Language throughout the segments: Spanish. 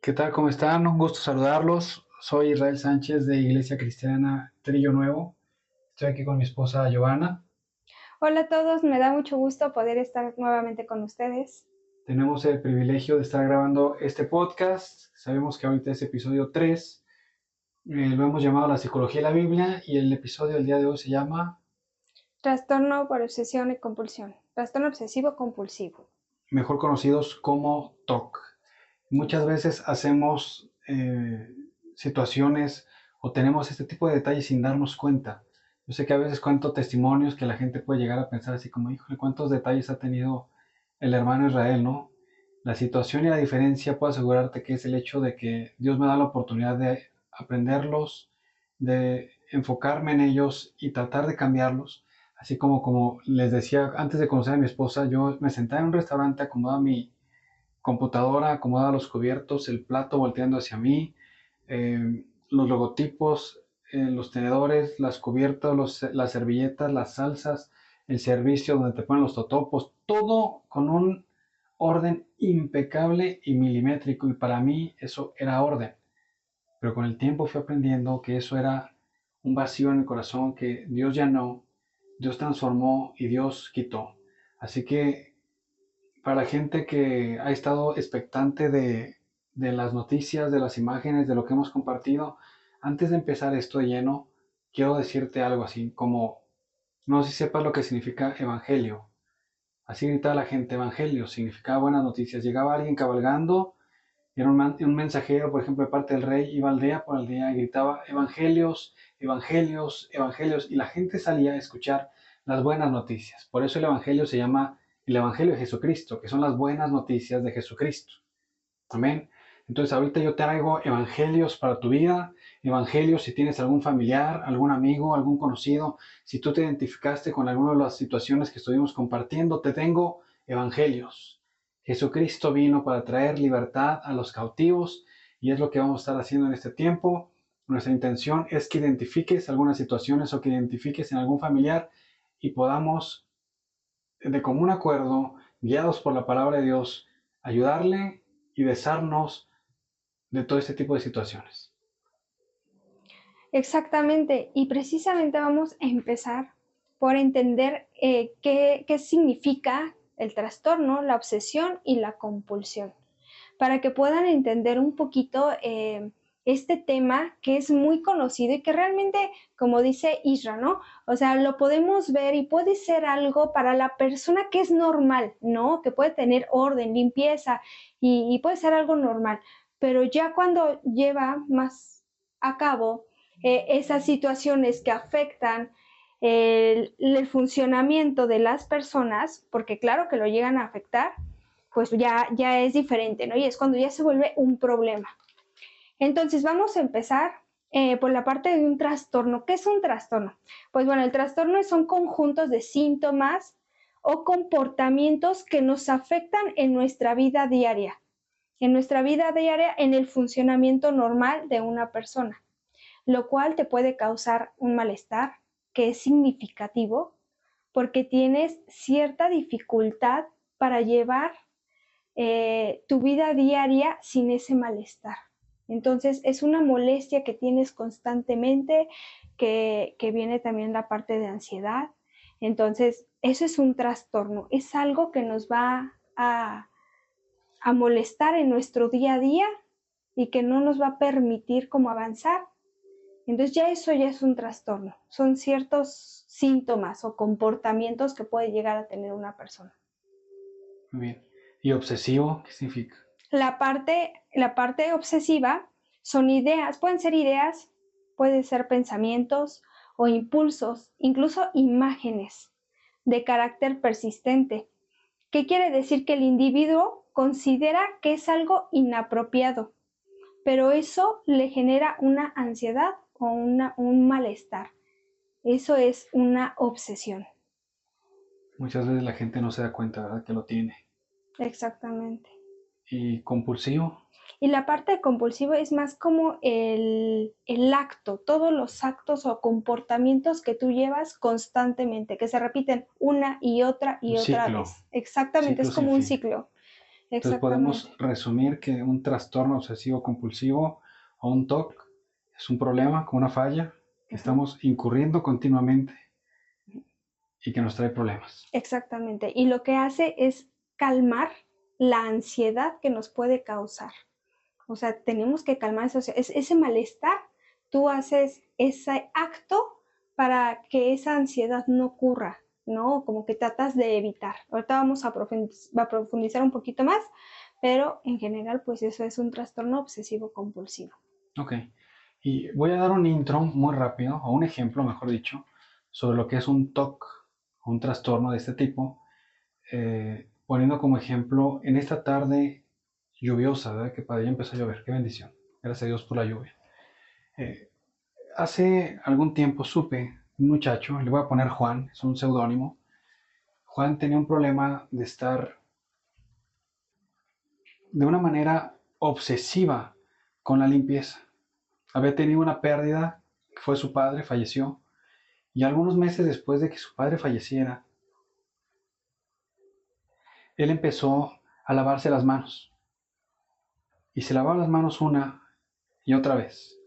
¿Qué tal? ¿Cómo están? Un gusto saludarlos. Soy Israel Sánchez de Iglesia Cristiana Trillo Nuevo. Estoy aquí con mi esposa Giovanna. Hola a todos, me da mucho gusto poder estar nuevamente con ustedes. Tenemos el privilegio de estar grabando este podcast. Sabemos que ahorita es episodio 3. Lo hemos llamado La Psicología y la Biblia y el episodio del día de hoy se llama Trastorno por obsesión y compulsión. Trastorno obsesivo compulsivo. mejor conocidos como TOC. Muchas veces hacemos situaciones o tenemos este tipo de detalles sin darnos cuenta. Yo sé que a veces cuento testimonios que la gente puede llegar a pensar así como, híjole, ¿cuántos detalles ha tenido el hermano Israel, no? La situación y la diferencia puedo asegurarte que es el hecho de que Dios me da la oportunidad de aprenderlos, de enfocarme en ellos y tratar de cambiarlos. Así como les decía antes de conocer a mi esposa, yo me sentaba en un restaurante, acomodaba mi computadora, acomodaba los cubiertos, el plato volteando hacia mí, los logotipos, los tenedores, las cubiertas, las servilletas, las salsas, el servicio donde te ponen los totopos, todo con un orden impecable y milimétrico. Y para mí eso era orden. Pero con el tiempo fui aprendiendo que eso era un vacío en el corazón que Dios llenó, Dios transformó y Dios quitó. Así que para la gente que ha estado expectante de las noticias, de las imágenes, de lo que hemos compartido, antes de empezar esto de lleno, quiero decirte algo así como, no sé si sepas lo que significa evangelio. Así gritaba la gente, evangelio, significaba buenas noticias. Llegaba alguien cabalgando, era un mensajero, por ejemplo, de parte del rey, iba aldea por aldea y gritaba evangelios, evangelios, evangelios, y la gente salía a escuchar las buenas noticias. Por eso el evangelio se llama el evangelio de Jesucristo, que son las buenas noticias de Jesucristo. Amén. Entonces ahorita yo te traigo evangelios para tu vida, evangelios si tienes algún familiar, algún amigo, algún conocido, si tú te identificaste con alguna de las situaciones que estuvimos compartiendo, te tengo evangelios. Jesucristo vino para traer libertad a los cautivos y es lo que vamos a estar haciendo en este tiempo. Nuestra intención es que identifiques algunas situaciones o que identifiques en algún familiar y podamos de común acuerdo, guiados por la palabra de Dios, ayudarle y besarnos de todo este tipo de situaciones. Exactamente, y precisamente vamos a empezar por entender qué significa el trastorno, la obsesión y la compulsión, para que puedan entender un poquito este tema que es muy conocido y que realmente, como dice Isra, ¿no? O sea, lo podemos ver y puede ser algo para la persona que es normal, ¿no? Que puede tener orden, limpieza y puede ser algo normal, pero ya cuando lleva más a cabo esas situaciones que afectan el funcionamiento de las personas, porque claro que lo llegan a afectar, pues ya es diferente, ¿no? Y es cuando ya se vuelve un problema. Entonces vamos a empezar por la parte de un trastorno. ¿Qué es un trastorno? Pues bueno, el trastorno son conjuntos de síntomas o comportamientos que nos afectan en nuestra vida diaria, en el funcionamiento normal de una persona, lo cual te puede causar un malestar que es significativo porque tienes cierta dificultad para llevar tu vida diaria sin ese malestar. Entonces es una molestia que tienes constantemente, que viene también la parte de ansiedad. Entonces eso es un trastorno, es algo que nos va a molestar en nuestro día a día y que no nos va a permitir como avanzar. Entonces ya eso ya es un trastorno, son ciertos síntomas o comportamientos que puede llegar a tener una persona. Muy bien. ¿Y obsesivo qué significa? La parte obsesiva son ideas, pueden ser ideas, pueden ser pensamientos o impulsos, incluso imágenes de carácter persistente. ¿Qué quiere decir? Que el individuo considera que es algo inapropiado, pero eso le genera una ansiedad o un malestar. Eso es una obsesión. Muchas veces la gente no se da cuenta, ¿verdad? Que lo tiene. Exactamente. ¿Y compulsivo? Y la parte compulsiva es más como el acto, todos los actos o comportamientos que tú llevas constantemente, que se repiten una y Un otra ciclo. vez. Exactamente, Ciclo es sin como un fin. ciclo. Entonces Exactamente. podemos resumir que un trastorno obsesivo compulsivo o un TOC es un problema con una falla que Ujú. estamos incurriendo continuamente y que nos trae problemas. Exactamente. Y lo que hace es calmar la ansiedad que nos puede causar. O sea, tenemos que calmar eso, ese malestar. Tú haces ese acto para que esa ansiedad no ocurra, ¿no? Como que tratas de evitar. Ahorita vamos a profundizar un poquito más, pero en general, pues eso es un trastorno obsesivo compulsivo. Ok, y voy a dar un intro muy rápido, o un ejemplo, mejor dicho, sobre lo que es un TOC, un trastorno de este tipo, poniendo como ejemplo en esta tarde lluviosa, ¿verdad? Que para allá empezó a llover, qué bendición, gracias a Dios por la lluvia. Eh, Hace algún tiempo supe un muchacho, le voy a poner Juan, es un seudónimo. Juan tenía un problema de estar de una manera obsesiva con la limpieza. Había tenido una pérdida, fue su padre, falleció, y algunos meses después de que su padre falleciera, él empezó a lavarse las manos. Y se lavaba las manos una y otra vez.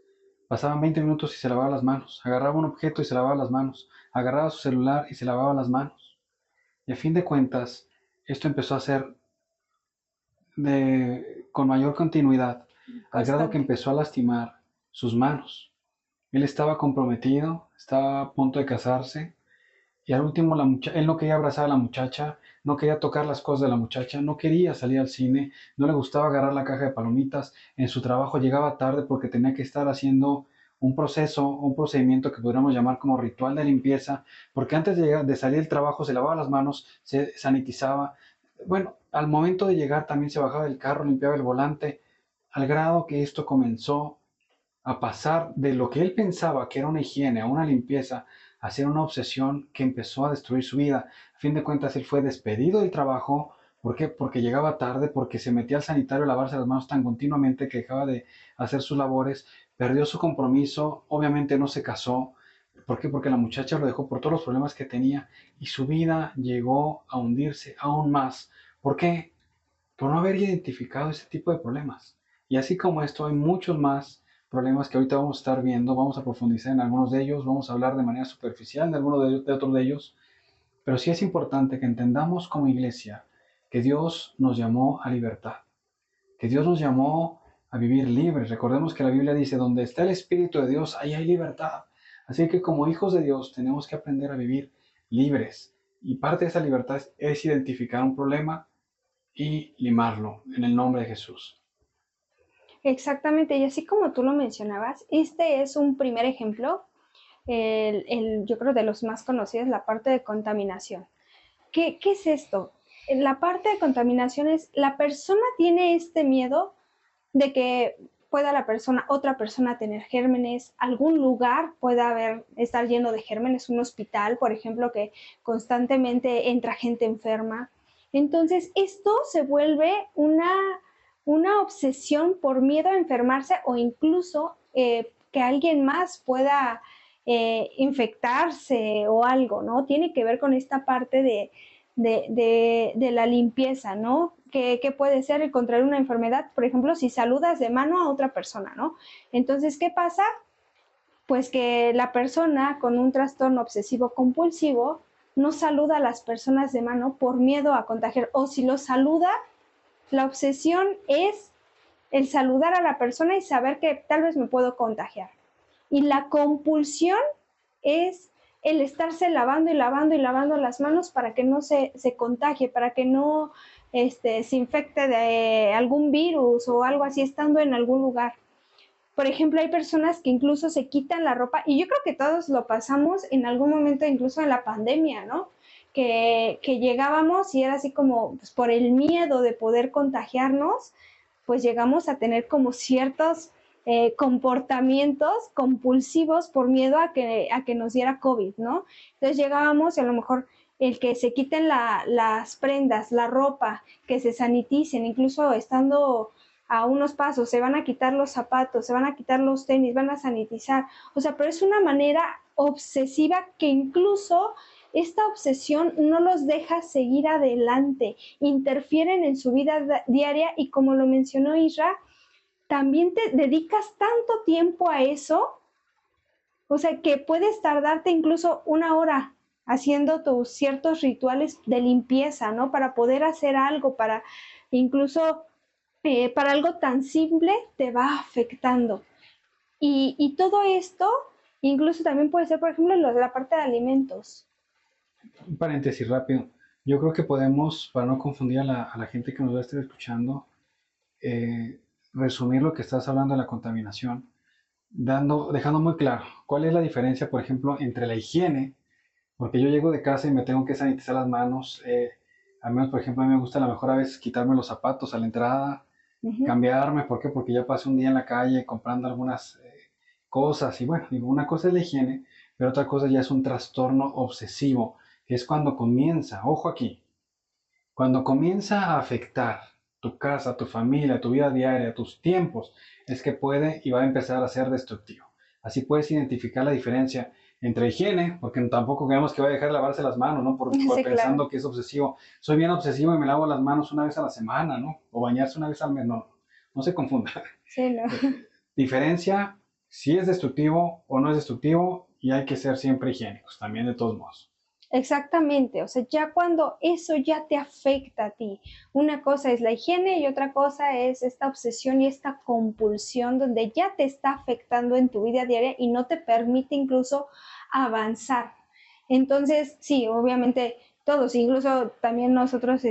Pasaban 20 minutos y se lavaba las manos. Agarraba un objeto y se lavaba las manos. Agarraba su celular y se lavaba las manos. Y a fin de cuentas, esto empezó a ser con mayor continuidad, al grado que Constante. empezó a lastimar sus manos. Él estaba comprometido, estaba a punto de casarse, y al último él no quería abrazar a la muchacha, no quería tocar las cosas de la muchacha, no quería salir al cine, no le gustaba agarrar la caja de palomitas, en su trabajo llegaba tarde porque tenía que estar haciendo un proceso, un procedimiento que podríamos llamar como ritual de limpieza, porque antes de salir del trabajo se lavaba las manos, se sanitizaba. Bueno, al momento de llegar también se bajaba del carro, limpiaba el volante, al grado que esto comenzó a pasar de lo que él pensaba que era una higiene, a una limpieza, a ser una obsesión que empezó a destruir su vida. A fin de cuentas, él fue despedido del trabajo. ¿Por qué? Porque llegaba tarde, porque se metía al sanitario a lavarse las manos tan continuamente que dejaba de hacer sus labores, perdió su compromiso, obviamente no se casó. ¿Por qué? Porque la muchacha lo dejó por todos los problemas que tenía y su vida llegó a hundirse aún más. ¿Por qué? Por no haber identificado ese tipo de problemas. Y así como esto, hay muchos más problemas que ahorita vamos a estar viendo, vamos a profundizar en algunos de ellos, vamos a hablar de manera superficial de algunos de otros de ellos, pero sí es importante que entendamos como iglesia que Dios nos llamó a libertad, que Dios nos llamó a vivir libres. Recordemos que la Biblia dice, donde está el Espíritu de Dios, ahí hay libertad. Así que como hijos de Dios tenemos que aprender a vivir libres. Y parte de esa libertad es identificar un problema y limarlo en el nombre de Jesús. Exactamente, y así como tú lo mencionabas, este es un primer ejemplo, yo creo de los más conocidos, la parte de contaminación. ¿Qué es esto? La parte de contaminación es la persona tiene este miedo de que pueda otra persona tener gérmenes, algún lugar pueda estar lleno de gérmenes, un hospital, por ejemplo, que constantemente entra gente enferma. Entonces, esto se vuelve una obsesión por miedo a enfermarse o incluso que alguien más pueda infectarse o algo, ¿no? Tiene que ver con esta parte de la limpieza, ¿no? Que puede ser el contraer una enfermedad, por ejemplo, si saludas de mano a otra persona, ¿no? Entonces, ¿qué pasa? Pues que la persona con un trastorno obsesivo compulsivo no saluda a las personas de mano por miedo a contagiar, o si lo saluda, la obsesión es el saludar a la persona y saber que tal vez me puedo contagiar. Y la compulsión es el estarse lavando y lavando y lavando las manos para que no se contagie, para que no se infecte de algún virus o algo así estando en algún lugar. Por ejemplo, hay personas que incluso se quitan la ropa, y yo creo que todos lo pasamos en algún momento, incluso en la pandemia, ¿no? Que llegábamos y era así como, pues, por el miedo de poder contagiarnos, pues llegamos a tener como ciertos comportamientos compulsivos por miedo a que nos diera COVID, ¿no? Entonces llegábamos y a lo mejor el que se quiten las prendas, la ropa, que se saniticen, incluso estando a unos pasos, se van a quitar los zapatos, se van a quitar los tenis, van a sanitizar. O sea, pero es una manera obsesiva que incluso esta obsesión no los deja seguir adelante, interfieren en su vida diaria y como lo mencionó Isra, también te dedicas tanto tiempo a eso, o sea, que puedes tardarte incluso 1 hora haciendo tus ciertos rituales de limpieza, ¿no? Para poder hacer algo, para incluso para algo tan simple te va afectando. Y todo esto incluso también puede ser, por ejemplo, la parte de alimentos. Un paréntesis rápido. Yo creo que podemos, para no confundir a la gente que nos va a estar escuchando, eh, resumir lo que estás hablando de la contaminación, dejando muy claro cuál es la diferencia, por ejemplo, entre la higiene, porque yo llego de casa y me tengo que sanitizar las manos, al menos, por ejemplo, a mí me gusta a lo mejor a veces quitarme los zapatos a la entrada, Ujú. cambiarme, ¿por qué? Porque ya pasé un día en la calle comprando algunas cosas y bueno, digo, una cosa es la higiene, pero otra cosa ya es un trastorno obsesivo, que es cuando comienza, ojo aquí, cuando comienza a afectar tu casa, tu familia, tu vida diaria, tus tiempos, es que puede y va a empezar a ser destructivo. Así puedes identificar la diferencia entre higiene, porque tampoco queremos que vaya a dejar de lavarse las manos, ¿no? Por Sí, claro. pensando que es obsesivo. Soy bien obsesivo y me lavo las manos una vez a la semana, ¿no? O bañarse una vez al mes, no, no se confunda. Sí, no. Diferencia si es destructivo o no es destructivo y hay que ser siempre higiénicos, también de todos modos. Exactamente, o sea, ya cuando eso ya te afecta a ti, una cosa es la higiene y otra cosa es esta obsesión y esta compulsión donde ya te está afectando en tu vida diaria y no te permite incluso avanzar. Entonces, sí, obviamente todos, incluso también nosotros,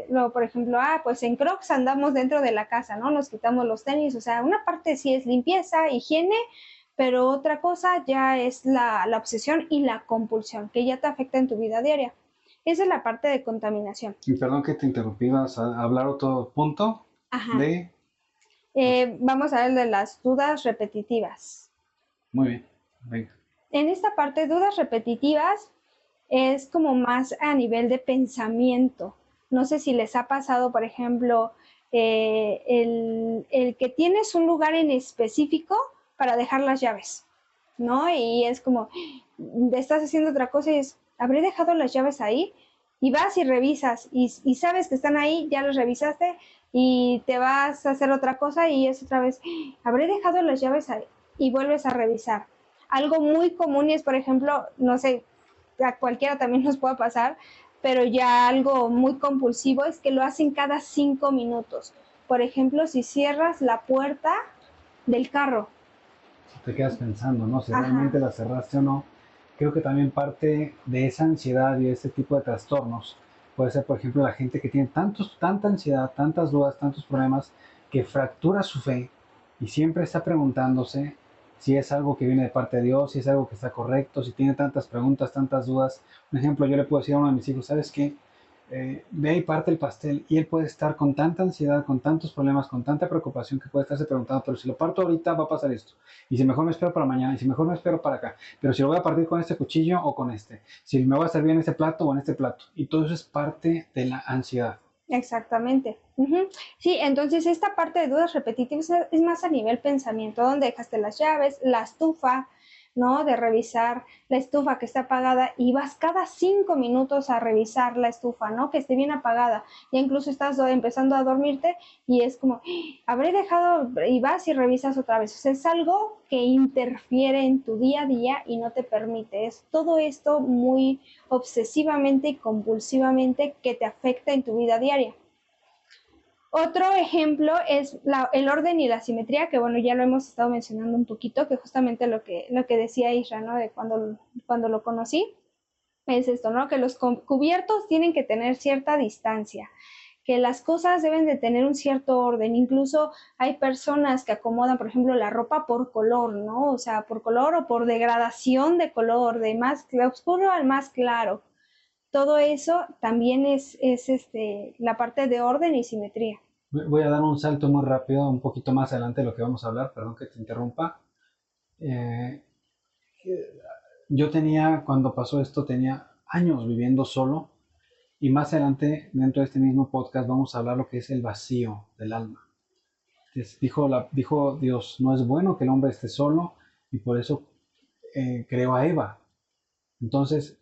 luego, por ejemplo, pues en Crocs andamos dentro de la casa, ¿no? Nos quitamos los tenis, o sea, una parte sí es limpieza, higiene, pero otra cosa ya es la obsesión y la compulsión, que ya te afecta en tu vida diaria. Esa es la parte de contaminación. Y perdón que te interrumpí, vas a hablar otro punto Ajá. de... Vamos a ver de las dudas repetitivas. Muy bien, venga. En esta parte, dudas repetitivas es como más a nivel de pensamiento. No sé si les ha pasado, por ejemplo, el que tienes un lugar en específico para dejar las llaves, ¿no? Y es como, estás haciendo otra cosa y es, ¿habré dejado las llaves ahí? Y vas y revisas y sabes que están ahí, ya los revisaste y te vas a hacer otra cosa y es otra vez, ¿habré dejado las llaves ahí? Y vuelves a revisar. Algo muy común es, por ejemplo, no sé, a cualquiera también nos puede pasar, pero ya algo muy compulsivo es que lo hacen cada 5 minutos. Por ejemplo, si cierras la puerta del carro. Te quedas pensando, ¿no? Si Ajá. realmente la cerraste o no. Creo que también parte de esa ansiedad y de ese tipo de trastornos puede ser, por ejemplo, la gente que tiene tanta ansiedad, tantas dudas, tantos problemas, que fractura su fe y siempre está preguntándose si es algo que viene de parte de Dios, si es algo que está correcto, si tiene tantas preguntas, tantas dudas. Por ejemplo, yo le puedo decir a uno de mis hijos, ¿sabes qué? Ve y parte el pastel y él puede estar con tanta ansiedad, con tantos problemas, con tanta preocupación que puede estarse preguntando, pero si lo parto ahorita va a pasar esto, y si mejor me espero para mañana, y si mejor me espero para acá, pero si lo voy a partir con este cuchillo o con este, si me va a servir en este plato o en este plato, y todo eso es parte de la ansiedad. Exactamente. Ujú. Sí, entonces esta parte de dudas repetitivas es más a nivel pensamiento, donde dejaste las llaves, la estufa, ¿no? De revisar la estufa que está apagada y vas cada 5 minutos a revisar la estufa, ¿no? Que esté bien apagada. Ya incluso estás empezando a dormirte y es como, habré dejado, y vas y revisas otra vez. O sea, es algo que interfiere en tu día a día y no te permite. Es todo esto muy obsesivamente y compulsivamente que te afecta en tu vida diaria. Otro ejemplo es el orden y la simetría, que bueno, ya lo hemos estado mencionando un poquito, que justamente lo que decía Isra, ¿no? De cuando lo conocí, es esto, ¿no? Que los cubiertos tienen que tener cierta distancia, que las cosas deben de tener un cierto orden. Incluso hay personas que acomodan, por ejemplo, la ropa por color, ¿no? O sea, por color o por degradación de color, de más oscuro al más claro. Todo eso también es la parte de orden y simetría. Voy a dar un salto muy rápido, un poquito más adelante de lo que vamos a hablar, perdón que te interrumpa. Eh, yo tenía, cuando pasó esto, tenía años viviendo solo. Y más adelante, dentro de este mismo podcast, vamos a hablar lo que es el vacío del alma. Dijo Dios, no es bueno que el hombre esté solo y por eso creó a Eva. Entonces,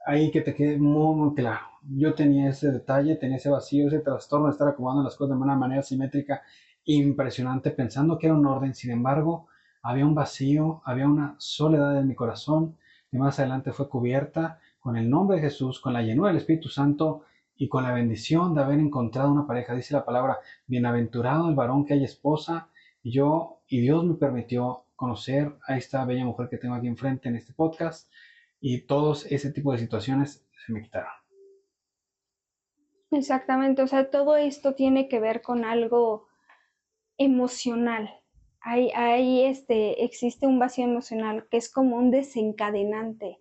ahí que te quede muy, muy claro. Yo tenía ese detalle, tenía ese vacío, ese trastorno de estar acomodando las cosas de una manera simétrica impresionante, pensando que era un orden. Sin embargo, había un vacío, había una soledad en mi corazón, que más adelante fue cubierta con el nombre de Jesús, con la llenura del Espíritu Santo y con la bendición de haber encontrado una pareja. Dice la palabra, bienaventurado el varón que haya esposa. Y Dios me permitió conocer a esta bella mujer que tengo aquí enfrente en este podcast, y todos ese tipo de situaciones se me quitaron. Exactamente, o sea, todo esto tiene que ver con algo emocional. Existe un vacío emocional que es como un desencadenante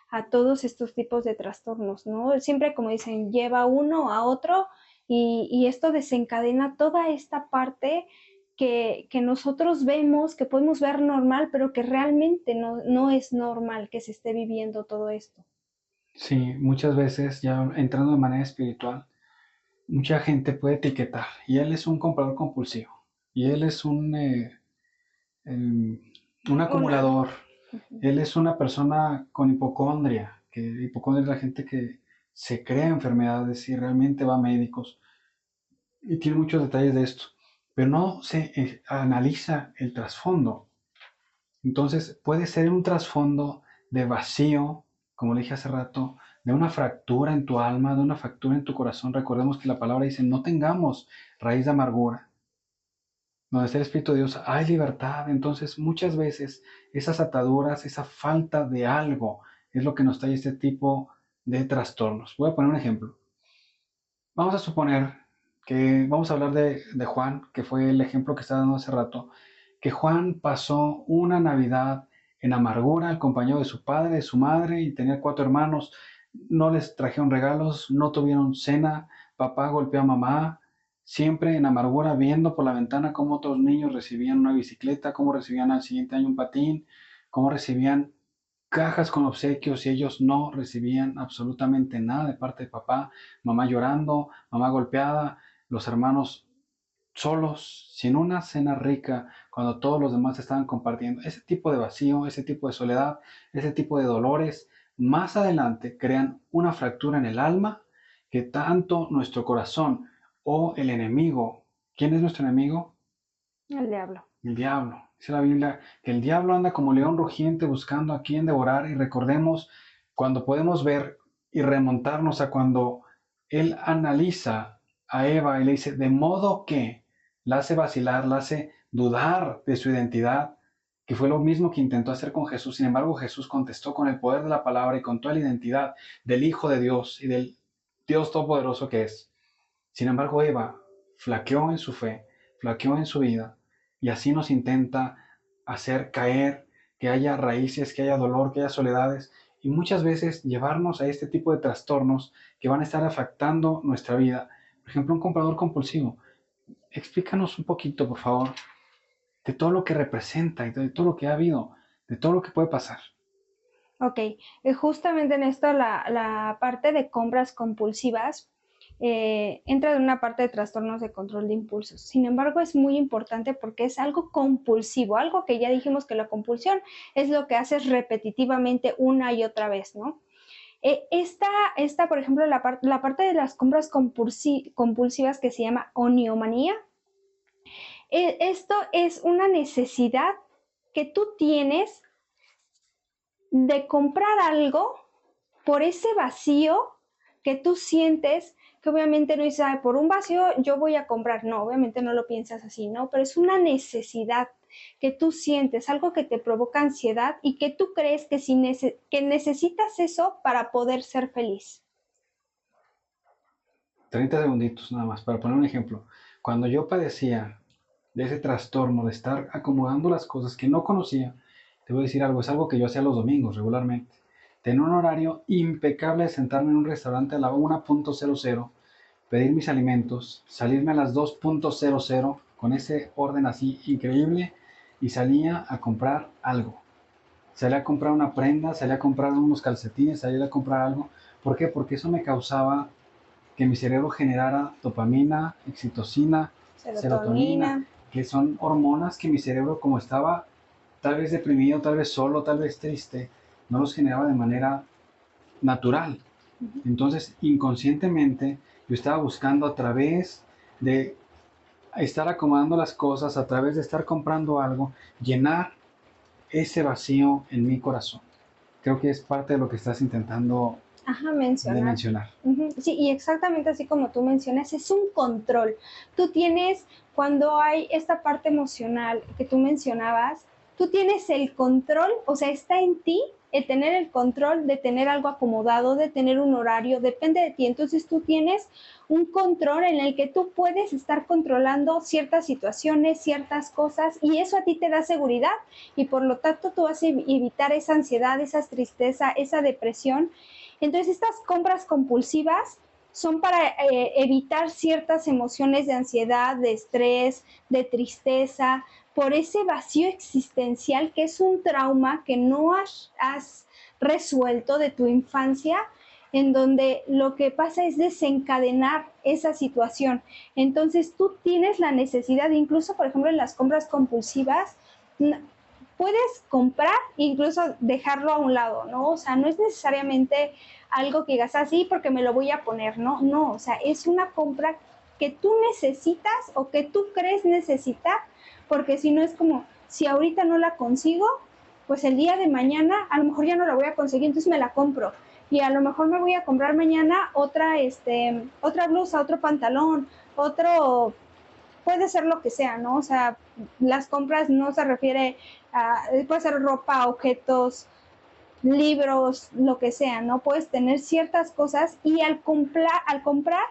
a todos estos tipos de trastornos, ¿no? Siempre, como dicen, lleva uno a otro y esto desencadena toda esta parte que nosotros vemos, que podemos ver normal, pero que realmente no es normal que se esté viviendo todo esto. Sí, muchas veces ya entrando de manera espiritual, mucha gente puede etiquetar, y él es un comprador compulsivo, y él es un Una, acumulador, él es una persona con hipocondria, que hipocondria es la gente que se crea enfermedades y realmente va a médicos, y tiene muchos detalles de esto, pero no se analiza el trasfondo. Entonces puede ser un trasfondo de vacío, como le dije hace rato, de una fractura en tu alma, de una fractura en tu corazón. Recordemos que la palabra dice, no tengamos raíz de amargura. Donde está el Espíritu de Dios hay libertad. Entonces muchas veces esas ataduras, esa falta de algo, es lo que nos trae este tipo de trastornos. Voy a poner un ejemplo. Vamos a suponer que vamos a hablar de Juan, que fue el ejemplo que estaba dando hace rato, que Juan pasó una Navidad en amargura, acompañado de su padre, de su madre, y tenía 4 hermanos. No les trajeron regalos, no tuvieron cena, papá golpeó a mamá, siempre en amargura, viendo por la ventana cómo otros niños recibían una bicicleta, cómo recibían al siguiente año un patín, cómo recibían cajas con obsequios, y ellos no recibían absolutamente nada de parte de papá, mamá llorando, mamá golpeada, los hermanos solos, sin una cena rica, cuando todos los demás estaban compartiendo. Ese tipo de vacío, ese tipo de soledad, ese tipo de dolores, más adelante crean una fractura en el alma que tanto nuestro corazón o el enemigo, ¿quién es nuestro enemigo? el diablo. El diablo. Dice la Biblia que el diablo anda como león rugiente buscando a quien devorar, y recordemos cuando podemos ver y remontarnos a cuando él analiza a Eva y le dice, de modo que la hace vacilar, la hace dudar de su identidad, que fue lo mismo que intentó hacer con Jesús. Sin embargo, Jesús contestó con el poder de la palabra y con toda la identidad del Hijo de Dios y del Dios Todopoderoso que es. Sin embargo, Eva flaqueó en su fe, flaqueó en su vida, y así nos intenta hacer caer, que haya raíces, que haya dolor, que haya soledades, y muchas veces llevarnos a este tipo de trastornos que van a estar afectando nuestra vida. Por ejemplo, un comprador compulsivo. Explícanos un poquito, por favor, de todo lo que representa y de todo lo que ha habido, de todo lo que puede pasar. Ok, justamente en esto la parte de compras compulsivas entra en una parte de trastornos de control de impulsos. Sin embargo, es muy importante porque es algo compulsivo, algo que ya dijimos que la compulsión es lo que haces repetitivamente una y otra vez, ¿no? Por ejemplo, la parte de las compras compulsivas que se llama oniomanía, esto es una necesidad que tú tienes de comprar algo por ese vacío que tú sientes, que obviamente no dices, por un vacío yo voy a comprar, no, obviamente no lo piensas así, ¿no? Pero es una necesidad que tú sientes, algo que te provoca ansiedad y que tú crees que necesitas eso para poder ser feliz. 30 segunditos nada más para poner un ejemplo. Cuando yo padecía de ese trastorno de estar acomodando las cosas que no conocía, te voy a decir algo, es algo que yo hacía los domingos regularmente. Tenía un horario impecable de sentarme en un restaurante a la 1:00, pedir mis alimentos, salirme a las 2:00 con ese orden así increíble, y salía a comprar algo. Salía a comprar una prenda, salía a comprar unos calcetines, salía a comprar algo. ¿Por qué? Porque eso me causaba que mi cerebro generara dopamina, oxitocina, Serotonina. serotonina, que son hormonas que mi cerebro, como estaba tal vez deprimido, tal vez solo, tal vez triste, no los generaba de manera natural. Entonces, inconscientemente, yo estaba buscando a través de estar acomodando las cosas, a través de estar comprando algo, llenar ese vacío en mi corazón. Creo que es parte de lo que estás intentando Ajá, de mencionar. mencionar. Sí, y exactamente así como tú mencionas, es un control. Tú tienes, cuando hay esta parte emocional que tú mencionabas, tú tienes el control, o sea, está en ti el tener el control de tener algo acomodado, de tener un horario, depende de ti. Entonces tú tienes un control en el que tú puedes estar controlando ciertas situaciones, ciertas cosas, y eso a ti te da seguridad y por lo tanto tú vas a evitar esa ansiedad, esa tristeza, esa depresión. Entonces estas compras compulsivas son para evitar ciertas emociones de ansiedad, de estrés, de tristeza, por ese vacío existencial que es un trauma que no has resuelto de tu infancia, en donde lo que pasa es desencadenar esa situación. Entonces tú tienes la necesidad, incluso por ejemplo en las compras compulsivas, puedes comprar e incluso dejarlo a un lado, ¿no? O sea, no es necesariamente algo que digas así porque me lo voy a poner, ¿no? No, o sea, es una compra que tú necesitas o que tú crees necesitar, porque si no es como, si ahorita no la consigo, pues el día de mañana a lo mejor ya no la voy a conseguir, entonces me la compro. Y a lo mejor me voy a comprar mañana otra blusa, otro pantalón, otro, puede ser lo que sea, ¿no? O sea, las compras no se refiere a, puede ser ropa, objetos, libros, lo que sea, ¿no? Puedes tener ciertas cosas y al comprar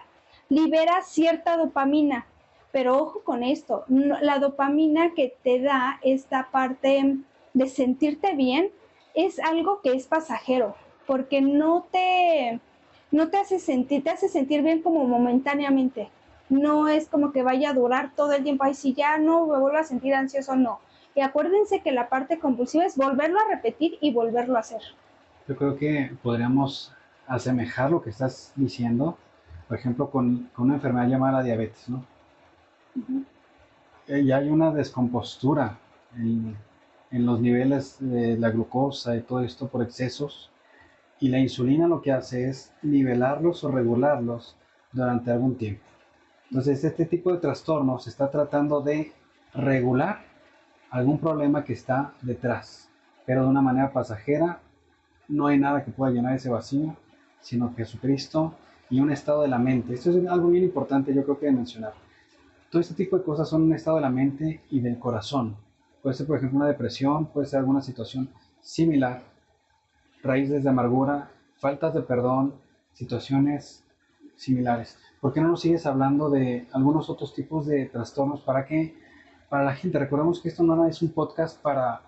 libera cierta dopamina. Pero ojo con esto, la dopamina que te da esta parte de sentirte bien es algo que es pasajero, porque no te te hace sentir bien como momentáneamente. No es como que vaya a durar todo el tiempo. Ay, si ya no me vuelvo a sentir ansioso, no. Y acuérdense que la parte compulsiva es volverlo a repetir y volverlo a hacer. Yo creo que podríamos asemejar lo que estás diciendo, por ejemplo, con una enfermedad llamada diabetes, ¿no? Ya hay una descompostura en, en los niveles de la glucosa y todo esto por excesos, y la insulina lo que hace es nivelarlos o regularlos durante algún tiempo. Entonces, este tipo de trastornos se está tratando de regular algún problema que está detrás, pero de una manera pasajera. No hay nada que pueda llenar ese vacío, sino Jesucristo y un estado de la mente. Esto es algo bien importante, yo creo que de mencionar. Todo este tipo de cosas son un estado de la mente y del corazón. Puede ser, por ejemplo, una depresión, puede ser alguna situación similar, raíces de amargura, faltas de perdón, situaciones similares. ¿Por qué no nos sigues hablando de algunos otros tipos de trastornos para la gente? Recordemos que esto no es un podcast para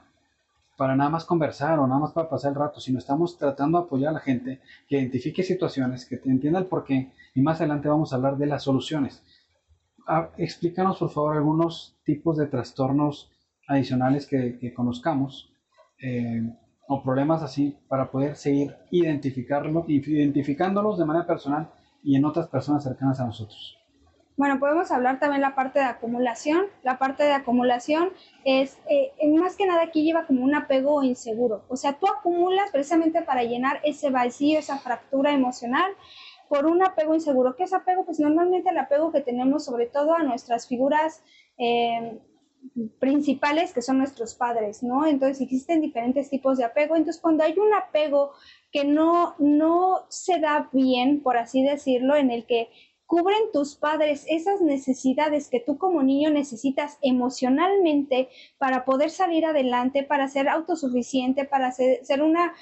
nada más conversar o nada más para pasar el rato, sino estamos tratando de apoyar a la gente que identifique situaciones, que entienda el porqué y más adelante vamos a hablar de las soluciones. Explícanos por favor algunos tipos de trastornos adicionales que conozcamos eh, o problemas así para poder seguir identificándolos de manera personal y en otras personas cercanas a nosotros. Bueno, podemos hablar también la parte de acumulación. La parte de acumulación es, más que nada aquí lleva como un apego inseguro. O sea, tú acumulas precisamente para llenar ese vacío, esa fractura emocional por un apego inseguro. ¿Qué es apego? Pues normalmente el apego que tenemos sobre todo a nuestras figuras principales, que son nuestros padres, ¿no? Entonces existen diferentes tipos de apego. Entonces cuando hay un apego que no se da bien, por así decirlo, en el que cubren tus padres esas necesidades que tú como niño necesitas emocionalmente para poder salir adelante, para ser autosuficiente, para ser una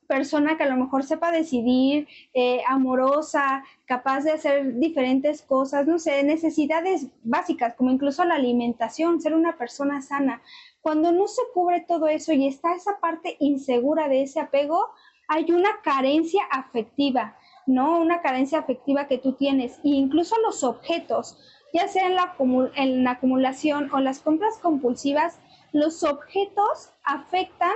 persona que a lo mejor sepa decidir, amorosa, capaz de hacer diferentes cosas, no sé, necesidades básicas, como incluso la alimentación, ser una persona sana. Cuando no se cubre todo eso y está esa parte insegura de ese apego, hay una carencia afectiva, ¿no? Una carencia afectiva que tú tienes. E incluso los objetos, ya sea en la acumulación o las compras compulsivas, los objetos afectan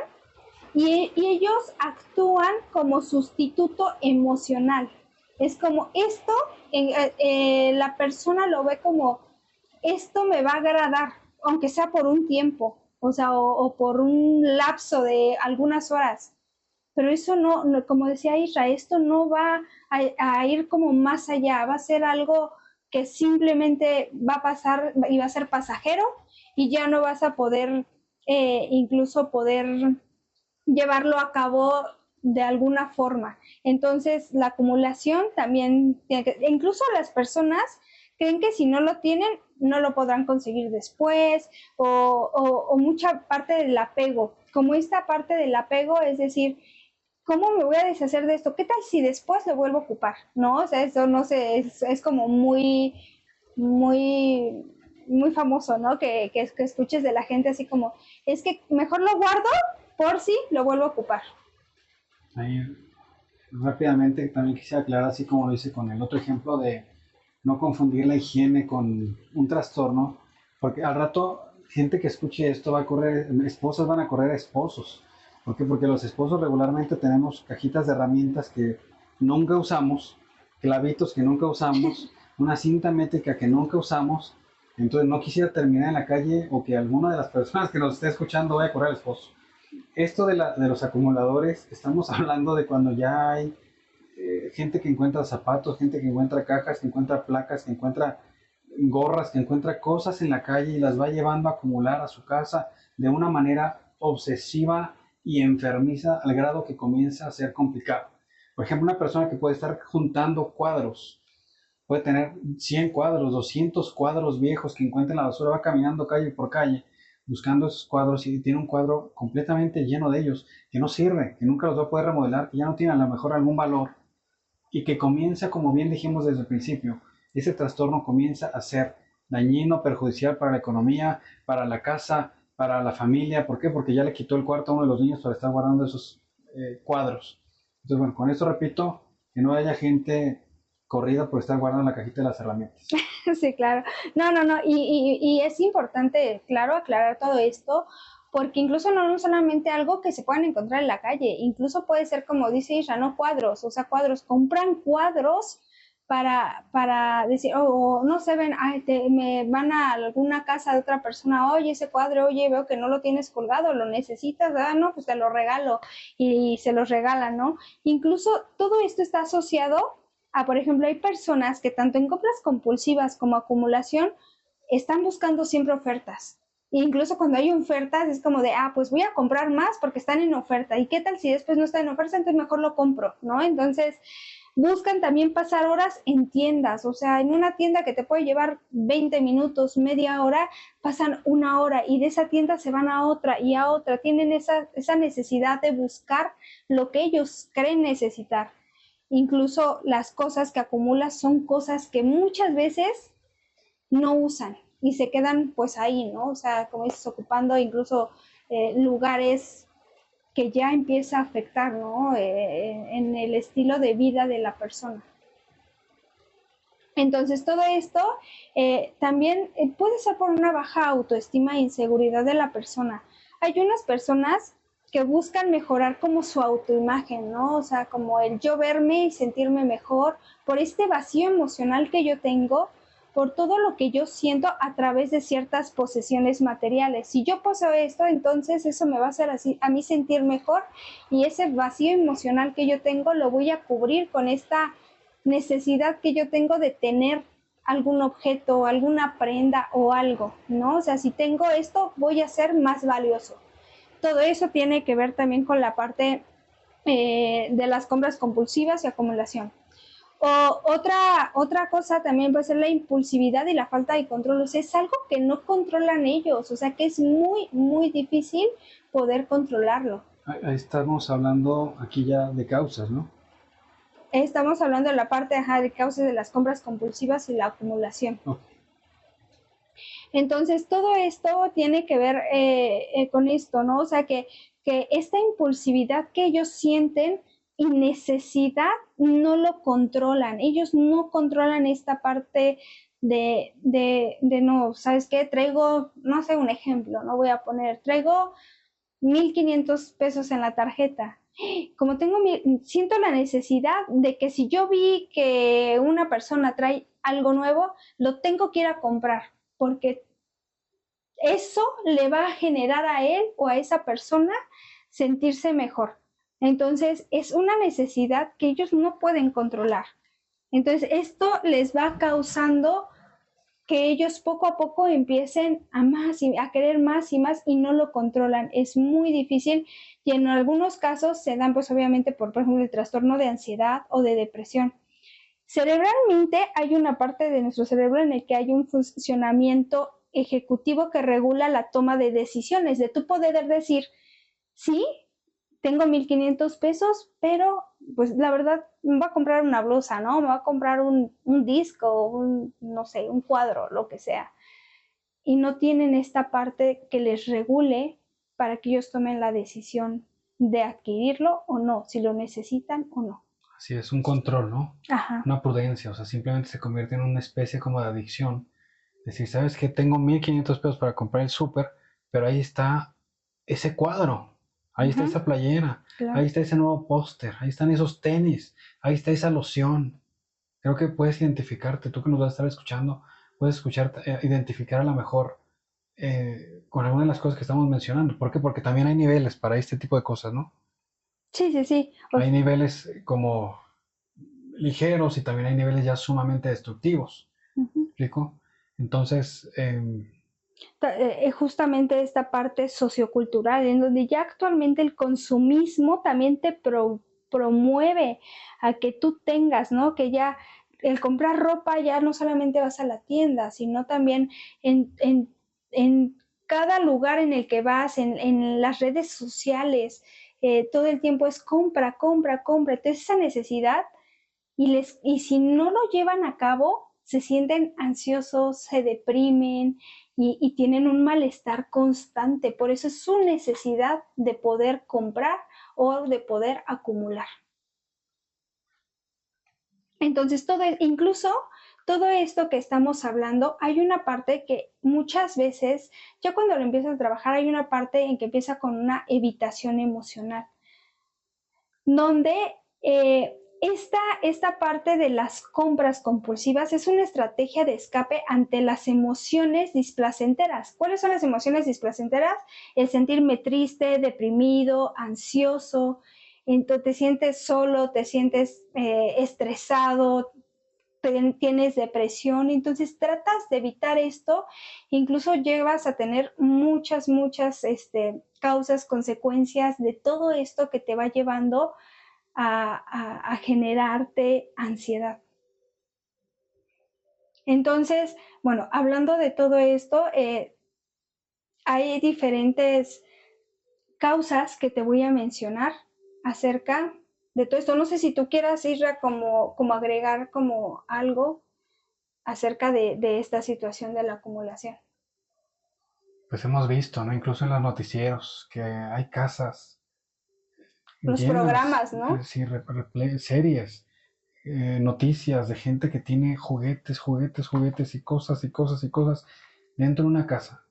y ellos actúan como sustituto emocional. Es como esto, la persona lo ve como esto me va a agradar, aunque sea por un tiempo, o sea, o por un lapso de algunas horas. pero eso no, como decía Isra, esto no va a ir como más allá, va a ser algo que simplemente va a pasar y va a ser pasajero y ya no vas a poder incluso poder llevarlo a cabo de alguna forma. Entonces, la acumulación también, incluso las personas creen que si no lo tienen, no lo podrán conseguir después, o mucha parte del apego, como esta parte del apego, es decir, ¿cómo me voy a deshacer de esto? ¿Qué tal si después lo vuelvo a ocupar? ¿No? O sea, eso no sé, es como muy, muy famoso, ¿no? Que escuches de la gente así como, es que mejor lo guardo por si lo vuelvo a ocupar. Ahí, rápidamente también quisiera aclarar, así como lo hice con el otro ejemplo de no confundir la higiene con un trastorno, porque al rato gente que escuche esto va a correr, esposas van a correr a esposos. ¿Por qué? Porque los esposos regularmente tenemos cajitas de herramientas que nunca usamos, clavitos que nunca usamos, una cinta métrica que nunca usamos. Entonces no quisiera terminar en la calle o que alguna de las personas que nos esté escuchando vaya a correr al esposo. Esto de los acumuladores, estamos hablando de cuando ya hay gente que encuentra zapatos, gente que encuentra cajas, que encuentra placas, que encuentra gorras, que encuentra cosas en la calle y las va llevando a acumular a su casa de una manera obsesiva y enfermiza al grado que comienza a ser complicado. Por ejemplo, una persona que puede estar juntando cuadros, puede tener 100 cuadros, 200 cuadros viejos que encuentra en la basura, va caminando calle por calle buscando esos cuadros y tiene un cuadro completamente lleno de ellos, que no sirve, que nunca los va a poder remodelar, que ya no tiene a lo mejor algún valor y que comienza, como bien dijimos desde el principio, ese trastorno comienza a ser dañino, perjudicial para la economía, para la casa, para la familia. ¿Por qué? Porque ya le quitó el cuarto a uno de los niños para estar guardando esos cuadros. Entonces, bueno, con esto repito, que no haya gente corrida por estar guardando la cajita de las herramientas. Sí, claro. No. Y es importante, claro, aclarar todo esto, porque incluso no solamente algo que se puedan encontrar en la calle, incluso puede ser como dice Isra, no cuadros, o sea, cuadros, compran cuadros para decir, o no se ven, ay, me van a alguna casa de otra persona, oye, ese cuadro, oye, veo que no lo tienes colgado, lo necesitas, ah, no, pues te lo regalo, y se los regalan, ¿no? Incluso todo esto está asociado por ejemplo, hay personas que tanto en compras compulsivas como acumulación están buscando siempre ofertas. E incluso cuando hay ofertas es como de, pues voy a comprar más porque están en oferta. ¿Y qué tal si después no está en oferta? Entonces mejor lo compro, ¿no? Entonces buscan también pasar horas en tiendas. O sea, en una tienda que te puede llevar 20 minutos, media hora, pasan una hora y de esa tienda se van a otra y a otra. Tienen esa necesidad de buscar lo que ellos creen necesitar. Incluso las cosas que acumulas son cosas que muchas veces no usan y se quedan pues ahí, ¿no? O sea, como dices, ocupando incluso lugares que ya empieza a afectar, ¿no? En el estilo de vida de la persona. Entonces, todo esto también puede ser por una baja autoestima e inseguridad de la persona. Hay unas personas que buscan mejorar como su autoimagen, ¿no? O sea, como el yo verme y sentirme mejor por este vacío emocional que yo tengo, por todo lo que yo siento a través de ciertas posesiones materiales. Si yo poseo esto, entonces eso me va a hacer así, a mí sentir mejor y ese vacío emocional que yo tengo lo voy a cubrir con esta necesidad que yo tengo de tener algún objeto, alguna prenda o algo, ¿no? O sea, si tengo esto, voy a ser más valioso. Todo eso tiene que ver también con la parte de las compras compulsivas y acumulación. O otra cosa también puede ser la impulsividad y la falta de control. O sea, es algo que no controlan ellos, o sea, que es muy difícil poder controlarlo. Ahí estamos hablando aquí ya de causas, ¿no? Estamos hablando de la parte de causas de las compras compulsivas y la acumulación. Okay. Entonces, todo esto tiene que ver con esto, ¿no? O sea, que esta impulsividad que ellos sienten y necesidad no lo controlan. Ellos no controlan esta parte de no, ¿sabes qué? Traigo, no sé, un ejemplo, no voy a poner, traigo 1,500 pesos en la tarjeta. Como siento la necesidad de que si yo vi que una persona trae algo nuevo, lo tengo que ir a comprar, porque eso le va a generar a él o a esa persona sentirse mejor. Entonces, es una necesidad que ellos no pueden controlar. Entonces, esto les va causando que ellos poco a poco empiecen a más y a querer más y más y no lo controlan. Es muy difícil y en algunos casos se dan pues obviamente por ejemplo, el trastorno de ansiedad o de depresión. Cerebralmente hay una parte de nuestro cerebro en el que hay un funcionamiento ejecutivo que regula la toma de decisiones, de tu poder decir, sí, tengo 1,500 pesos, pero pues la verdad me voy a comprar una blusa, ¿no? Me voy a comprar un disco, no sé, un cuadro, lo que sea. Y no tienen esta parte que les regule para que ellos tomen la decisión de adquirirlo o no, si lo necesitan o no. Así es, un control, ¿no? Ajá. Una prudencia, o sea, simplemente se convierte en una especie como de adicción. Decir, ¿sabes qué? Tengo 1,500 pesos para comprar el súper, pero ahí está ese cuadro, ahí está Uh-huh. esa playera, ahí Claro. está ese nuevo póster, ahí están esos tenis, ahí está esa loción. Creo que puedes identificarte, tú que nos vas a estar escuchando, puedes escuchar, identificar a lo mejor con alguna de las cosas que estamos mencionando. ¿Por qué? Porque también hay niveles para este tipo de cosas, ¿no? Sí, sí, sí. Hay niveles como ligeros y también hay niveles ya sumamente destructivos. Uh-huh. ¿Explico? Entonces, Justamente esta parte sociocultural, en donde ya actualmente el consumismo también te promueve a que tú tengas, ¿no? Que ya el comprar ropa ya no solamente vas a la tienda, sino también en cada lugar en el que vas, en las redes sociales, todo el tiempo es compra, compra, compra. Entonces esa necesidad y si no lo llevan a cabo, se sienten ansiosos, se deprimen y tienen un malestar constante. Por eso es su necesidad de poder comprar o de poder acumular. Entonces, incluso todo esto que estamos hablando, hay una parte que muchas veces, ya cuando lo empiezas a trabajar, hay una parte en que empieza con una evitación emocional, donde esta parte de las compras compulsivas es una estrategia de escape ante las emociones displacenteras. ¿Cuáles son las emociones displacenteras? El sentirme triste, deprimido, ansioso, entonces te sientes solo, te sientes estresado, tienes depresión, entonces tratas de evitar esto, incluso llevas a tener muchas causas, consecuencias de todo esto que te va llevando a generarte ansiedad. Entonces, bueno, hablando de todo esto, hay diferentes causas que te voy a mencionar acerca de todo esto. No sé si tú quieras, Isra, como agregar como algo acerca de esta situación de la acumulación. pues hemos visto, ¿no? Incluso en los noticieros, que hay casas Los llenas, programas, ¿no? sí, series, noticias de gente que tiene juguetes, juguetes, juguetes y cosas y cosas y cosas dentro de una casa,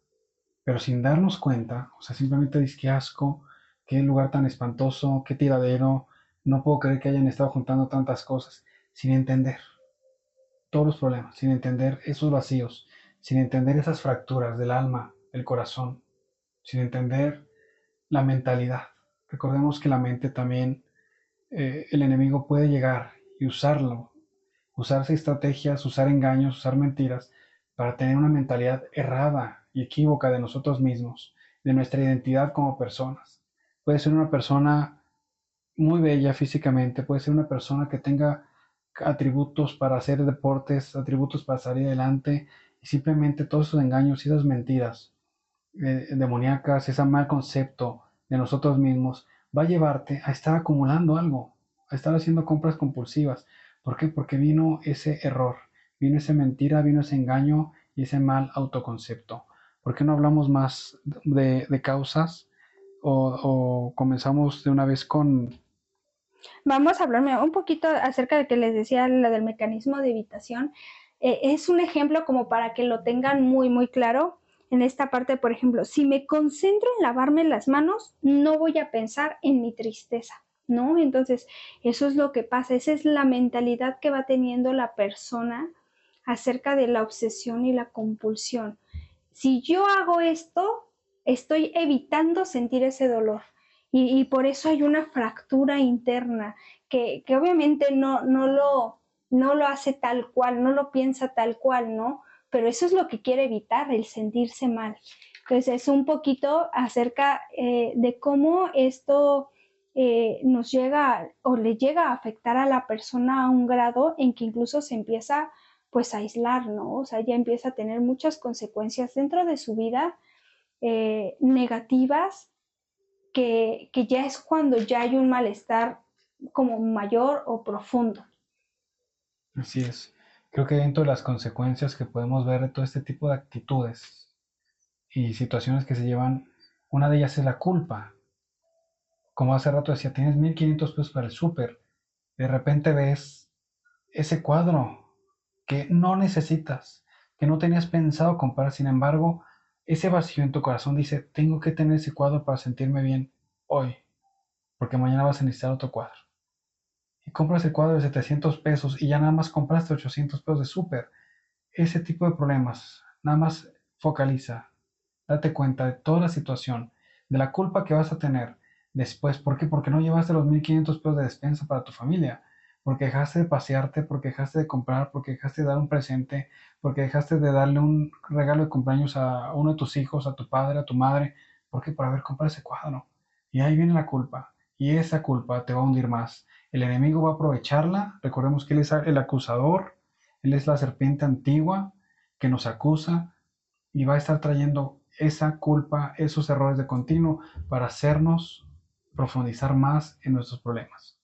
pero sin darnos cuenta, o sea, simplemente dice que asco, qué lugar tan espantoso, qué tiradero, no puedo creer que hayan estado juntando tantas cosas, sin entender todos los problemas, sin entender esos vacíos, sin entender esas fracturas del alma, del corazón, sin entender la mentalidad. Recordemos que la mente también, el enemigo puede llegar y usarlo, usarse estrategias, usar engaños, usar mentiras para tener una mentalidad errada y equívoca de nosotros mismos, de nuestra identidad como personas. Puede ser una persona muy bella físicamente, puede ser una persona que tenga atributos para hacer deportes, atributos para salir adelante, y simplemente todos esos engaños y esas mentiras demoníacas, ese mal concepto de nosotros mismos, va a llevarte a estar acumulando algo, a estar haciendo compras compulsivas. ¿Por qué? Porque vino ese error, vino esa mentira, vino ese engaño y ese mal autoconcepto. ¿Por qué no hablamos más de causas o comenzamos de una vez con... Vamos a hablarme un poquito acerca de que les decía la del mecanismo de evitación. Es un ejemplo como para que lo tengan muy, muy claro. En esta parte, por ejemplo, si me concentro en lavarme las manos, no voy a pensar en mi tristeza, ¿no? Entonces, eso es lo que pasa. Esa es la mentalidad que va teniendo la persona acerca de la obsesión y la compulsión. Si yo hago esto, estoy evitando sentir ese dolor. y por eso hay una fractura interna que obviamente no lo hace tal cual, no lo piensa tal cual, ¿no? Pero eso es lo que quiere evitar, el sentirse mal. Entonces es un poquito acerca de cómo esto nos llega o le llega a afectar a la persona a un grado en que incluso se empieza pues a aislar, ¿no? O sea, ya empieza a tener muchas consecuencias dentro de su vida negativas que ya es cuando ya hay un malestar como mayor o profundo. Así es. Creo que dentro de las consecuencias que podemos ver de todo este tipo de actitudes y situaciones que se llevan, una de ellas es la culpa. Como hace rato decía, tienes 1,500 pesos para el súper, de repente ves ese cuadro que no necesitas, que no tenías pensado comprar, sin embargo, ese vacío en tu corazón dice, tengo que tener ese cuadro para sentirme bien hoy, porque mañana vas a necesitar otro cuadro. Y compras el cuadro de 700 pesos y ya nada más compraste 800 pesos de súper. Ese tipo de problemas, nada más focaliza, date cuenta de toda la situación, de la culpa que vas a tener después. ¿Por qué? Porque no llevaste los 1,500 pesos de despensa para tu familia, porque dejaste de pasearte, porque dejaste de comprar, porque dejaste de dar un presente, porque dejaste de darle un regalo de cumpleaños a uno de tus hijos, a tu padre, a tu madre, porque por haber comprado ese cuadro. Y ahí viene la culpa, y esa culpa te va a hundir más. El enemigo va a aprovecharla, recordemos que él es el acusador, él es la serpiente antigua que nos acusa y va a estar trayendo esa culpa, esos errores de continuo para hacernos profundizar más en nuestros problemas.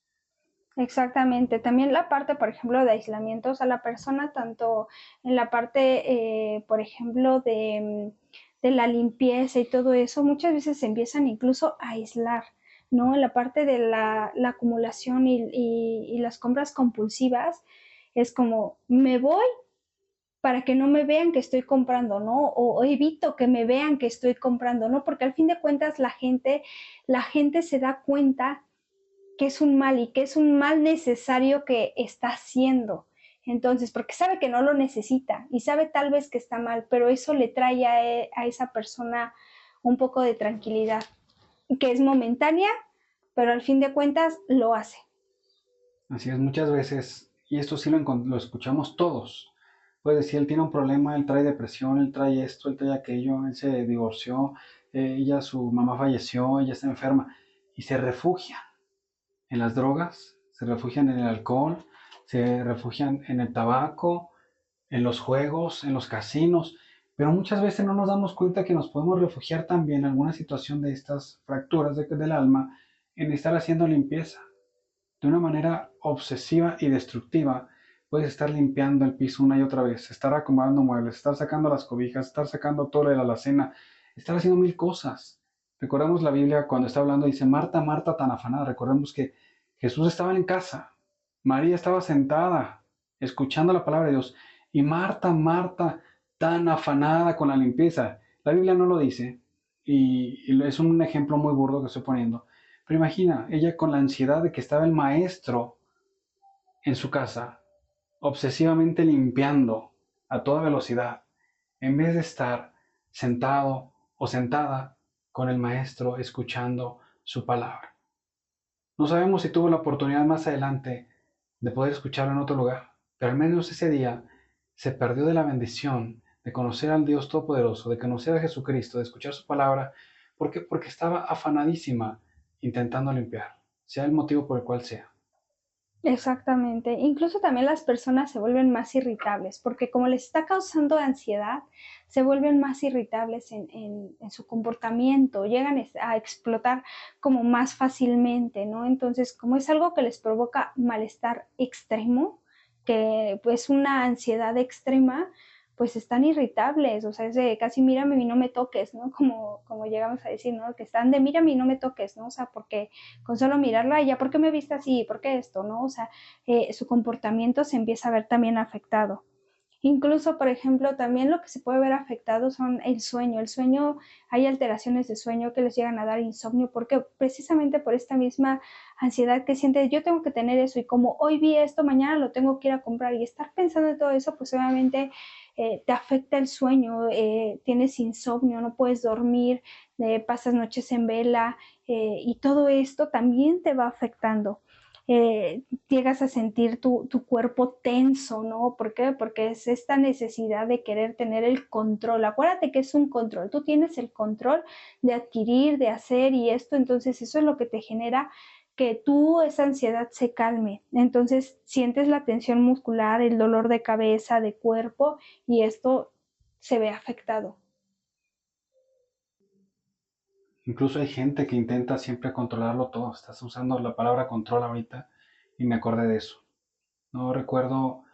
Exactamente. También la parte, por ejemplo, de aislamiento, o sea, la persona tanto en la parte, por ejemplo, de la limpieza y todo eso, muchas veces se empiezan incluso a aislar, ¿no? En la parte de la acumulación y las compras compulsivas, es como, me voy para que no me vean que estoy comprando, ¿no? O evito que me vean que estoy comprando, ¿no? Porque al fin de cuentas la gente se da cuenta que es un mal y que es un mal necesario que está haciendo. Entonces, porque sabe que no lo necesita y sabe tal vez que está mal, pero eso le trae a esa persona un poco de tranquilidad, que es momentánea, pero al fin de cuentas lo hace. Así es, muchas veces, y esto sí lo escuchamos todos. Puedes decir, él tiene un problema, él trae depresión, él trae esto, él trae aquello, él se divorció, ella, su mamá falleció, ella está enferma, y se refugia en las drogas, se refugian en el alcohol, se refugian en el tabaco, en los juegos, en los casinos, pero muchas veces no nos damos cuenta que nos podemos refugiar también en alguna situación de estas fracturas del alma en estar haciendo limpieza. De una manera obsesiva y destructiva, puedes estar limpiando el piso una y otra vez, estar acomodando muebles, estar sacando las cobijas, estar sacando todo de la alacena, estar haciendo mil cosas. Recordemos la Biblia cuando está hablando, dice, Marta, Marta, tan afanada. Recordemos que Jesús estaba en casa, María estaba sentada, escuchando la palabra de Dios, y Marta, Marta, tan afanada con la limpieza. La Biblia no lo dice, y es un ejemplo muy burdo que estoy poniendo, pero imagina, ella con la ansiedad de que estaba el maestro en su casa, obsesivamente limpiando a toda velocidad, en vez de estar sentado o sentada con el maestro escuchando su palabra. No sabemos si tuvo la oportunidad más adelante de poder escucharlo en otro lugar, pero al menos ese día se perdió de la bendición de conocer al Dios Todopoderoso, de conocer a Jesucristo, de escuchar su palabra, porque estaba afanadísima intentando limpiar, sea el motivo por el cual sea. Exactamente. Incluso también las personas se vuelven más irritables, porque como les está causando ansiedad, se vuelven más irritables en su comportamiento, llegan a explotar como más fácilmente, ¿no? Entonces, como es algo que les provoca malestar extremo, que pues una ansiedad extrema, pues están irritables, o sea, es de casi mírame y no me toques, ¿no? Como llegamos a decir, ¿no? Que están de mírame y no me toques, ¿no? O sea, porque con solo mirarla, ya, ¿por qué me viste así? ¿Por qué esto? ¿No? O sea, su comportamiento se empieza a ver también afectado. Incluso, por ejemplo, también lo que se puede ver afectado son el sueño. El sueño, hay alteraciones de sueño que les llegan a dar insomnio, porque precisamente por esta misma ansiedad que siente, yo tengo que tener eso y como hoy vi esto, mañana lo tengo que ir a comprar y estar pensando en todo eso, pues obviamente te afecta el sueño, tienes insomnio, no puedes dormir, pasas noches en vela, y todo esto también te va afectando. Llegas a sentir tu cuerpo tenso, ¿no? ¿Por qué? Porque es esta necesidad de querer tener el control. Acuérdate que es un control, tú tienes el control de adquirir, de hacer y esto, entonces eso es lo que te genera que esa ansiedad se calme. Entonces sientes la tensión muscular, el dolor de cabeza, de cuerpo, y esto se ve afectado. Incluso hay gente que intenta siempre controlarlo todo. Estás usando la palabra control ahorita y me acordé de eso. No recuerdo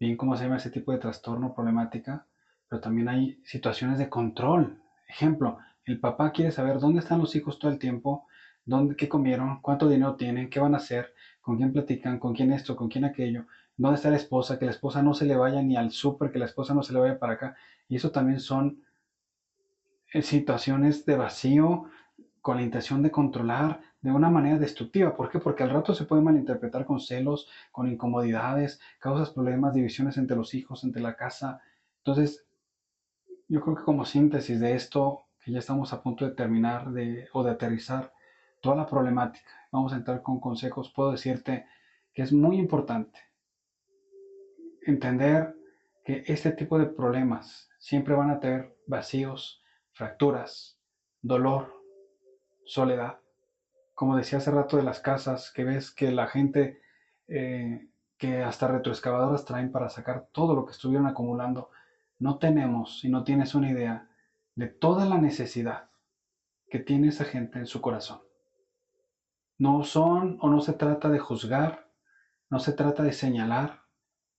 bien cómo se llama ese tipo de trastorno, problemática, pero también hay situaciones de control. Ejemplo, el papá quiere saber dónde están los hijos todo el tiempo, qué comieron, cuánto dinero tienen, qué van a hacer, con quién platican, con quién esto, con quién aquello, dónde está la esposa, que la esposa no se le vaya ni al súper, que la esposa no se le vaya para acá. Y eso también son situaciones de vacío con la intención de controlar de una manera destructiva. ¿Por qué? Porque al rato se puede malinterpretar con celos, con incomodidades, causas problemas, divisiones entre los hijos, entre la casa. Entonces, yo creo que como síntesis de esto, que ya estamos a punto de terminar o de aterrizar toda la problemática, vamos a entrar con consejos. Puedo decirte que es muy importante entender que este tipo de problemas siempre van a tener vacíos, fracturas, dolor, soledad. Como decía hace rato de las casas, que ves que la gente, que hasta retroexcavadoras traen para sacar todo lo que estuvieron acumulando, no tenemos y no tienes una idea de toda la necesidad que tiene esa gente en su corazón. No son o no se trata de juzgar, no se trata de señalar.